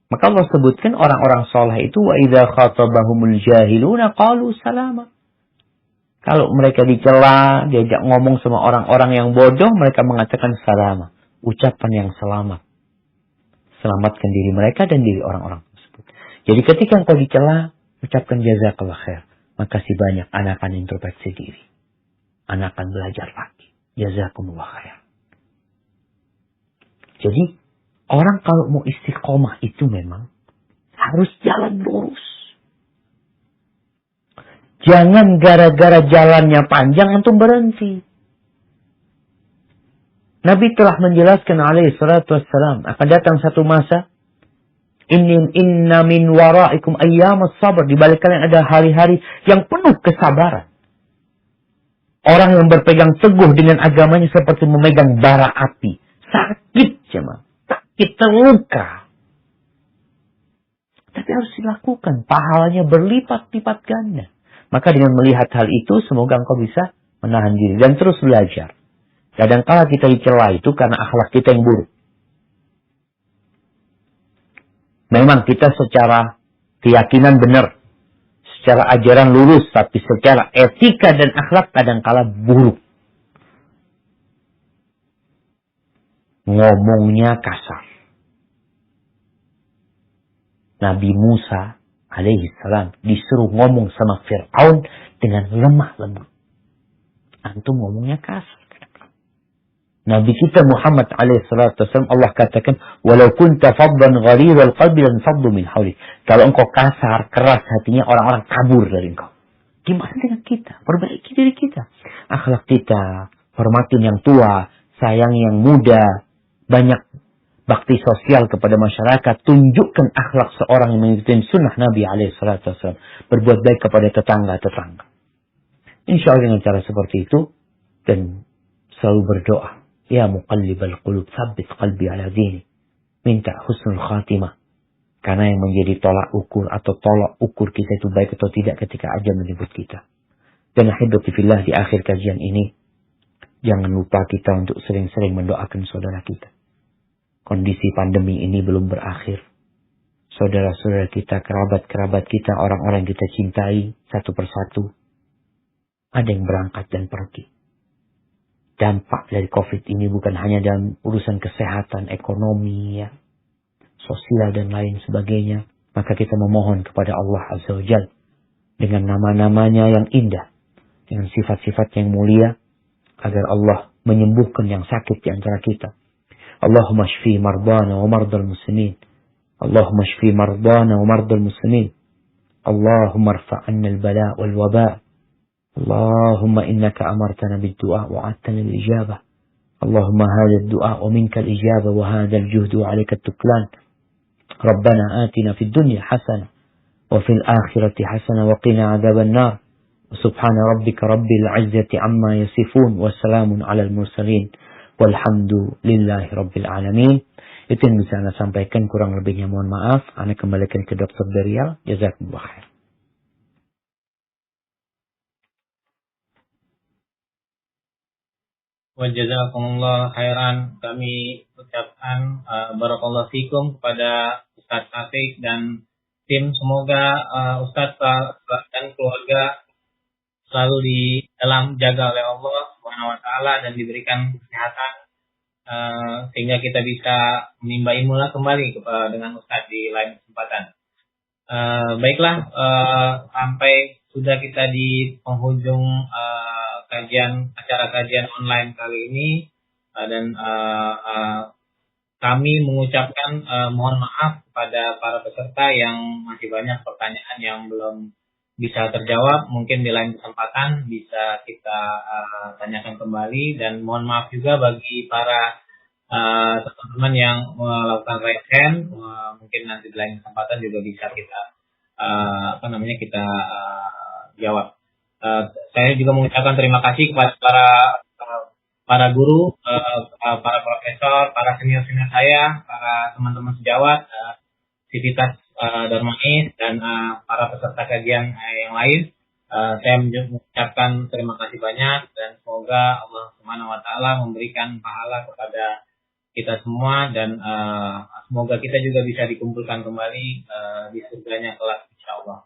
Maka Allah sebutkan orang-orang soleh itu wa idza khatabahumul jahiluna qalu salama. Kalau mereka dicela, diajak ngomong sama orang-orang yang bodoh, mereka mengatakan salama, ucapan yang selamat. Selamatkan diri mereka dan diri orang-orang tersebut. Jadi ketika engkau dicela, ucapkan jazakallah khair. Makasih banyak, anak akan introspeksi diri. Anak akan belajar lagi. Jazakumullah khair. Jadi, orang kalau mau istiqomah itu memang harus jalan lurus. Jangan gara-gara jalannya panjang antum berhenti. Nabi telah menjelaskan alaihi salatu wassalam, akan datang satu masa, inna min waraikum ayyamas sabar, di balik kalian ada hari-hari yang penuh kesabaran. Orang yang berpegang teguh dengan agamanya seperti memegang bara api. Sakit jemaah. Sakit, terluka. Tapi harus dilakukan. Pahalanya berlipat-lipat ganda. Maka dengan melihat hal itu, semoga engkau bisa menahan diri. Dan terus belajar. Kadang-kala kita dicela itu karena akhlak kita yang buruk. Memang kita secara keyakinan benar. Secara ajaran lurus, tapi secara etika dan akhlak kadangkala buruk. Ngomongnya kasar. Nabi Musa alaihi salam disuruh ngomong sama Fir'aun dengan lemah lembut. Antum ngomongnya kasar. Nabi kita Muhammad alaihi salatu wasallam Allah katakan, "Walau kunta faddan ghalidhal qalbi lan faddu min hawlik." Kalau engkau kasar, keras hatinya, orang-orang kabur dari engkau. Gimana dengan kita? Perbaiki diri kita. Akhlak kita, hormatin yang tua, sayang yang muda, banyak bakti sosial kepada masyarakat, tunjukkan akhlak seorang yang mengikuti sunnah Nabi alaihi salatu wasallam, berbuat baik kepada tetangga-tetangga. Insya Allah dengan cara seperti itu, dan selalu berdoa, ya muqallibal qulub, tsabbit qalbi ala dini. Minta husnul khatimah. Karena yang menjadi tolak ukur atau tolak ukur kita itu baik atau tidak ketika ajal menyebut kita. Dan ahibati fillah, di akhir kajian ini, jangan lupa kita untuk sering-sering mendoakan saudara kita. Kondisi pandemi ini belum berakhir. Saudara-saudara kita, kerabat-kerabat kita, orang-orang yang kita cintai, satu persatu, ada yang berangkat dan pergi. Dampak dari COVID ini bukan hanya dalam urusan kesehatan, ekonomi, ya, sosial dan lain sebagainya. Maka kita memohon kepada Allah Azza wa Jalla dengan nama-namanya yang indah, dengan sifat-sifat yang mulia, agar Allah menyembuhkan yang sakit di antara kita. Allahumma shfi mardana wa mardal muslimin. Allahumma shfi mardana wa mardal muslimin. Allahumma rfa' anna al-bala wal waba. Allahumma innaka amartana bid-du'a wa wa'adtana bil-ijabah. Allahumma hadha ad-du'a wa minka al-ijabah wa hadha al-juhdu wa 'alayka at-tuklan. Rabbana atina fid dunya hasanah wa fil akhirati hasanah wa qina 'adzaban nar. Subhana rabbika rabbil 'izzati 'amma yasifun wa salamun 'alal mursalin walhamdulillahi rabbil alamin. Itu yang bisa Anda sampaikan, kurang lebihnya mohon maaf. Anda kembalikan ke Dr. Daryl. Jazakumullah khair. Wa jazakumullah khairan. Kami ucapkan barakallahu fikum kepada Ustaz Syafiq dan tim. Semoga Ustaz dan keluarga selalu di dalam jaga oleh Allah Subhanahu wa taala dan diberikan kesehatan sehingga kita bisa menimba ilmu kembali dengan Ustaz di lain kesempatan. Baiklah, sampai sudah kita di penghujung acara kajian online kali ini, dan kami mengucapkan mohon maaf kepada para peserta yang masih banyak pertanyaan yang belum bisa terjawab. Mungkin di lain kesempatan bisa kita tanyakan kembali, dan mohon maaf juga bagi para teman-teman yang melakukan raise hand. Mungkin nanti di lain kesempatan juga bisa kita kita jawab. Saya juga mengucapkan terima kasih kepada para guru, para profesor, para senior-senior saya, para teman-teman sejawat, Sivitas Darmais, dan para peserta kajian yang lain. Saya mengucapkan terima kasih banyak, dan semoga Allah Subhanahu wa taala memberikan pahala kepada kita semua, dan semoga kita juga bisa dikumpulkan kembali di surganya kelak insyaallah.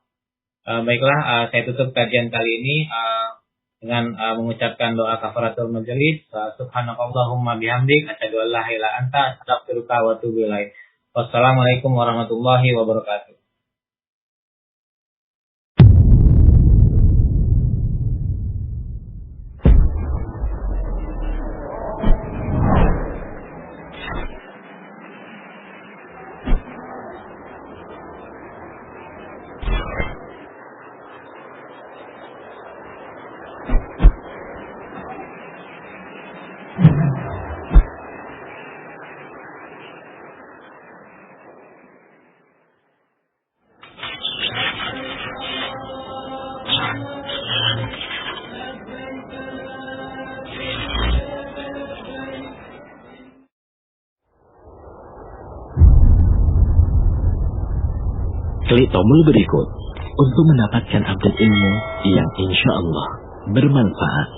Baiklah, saya tutup kajian kali ini dengan mengucapkan doa kafaratul majelis. Subhanakallahumma bihamdik, asyhadu an la ilaha illa anta, astaghfiruka wa atubu ilaik. Wassalamualaikum warahmatullahi wabarakatuh. Klik tombol berikut untuk mendapatkan update ilmu yang insya Allah bermanfaat.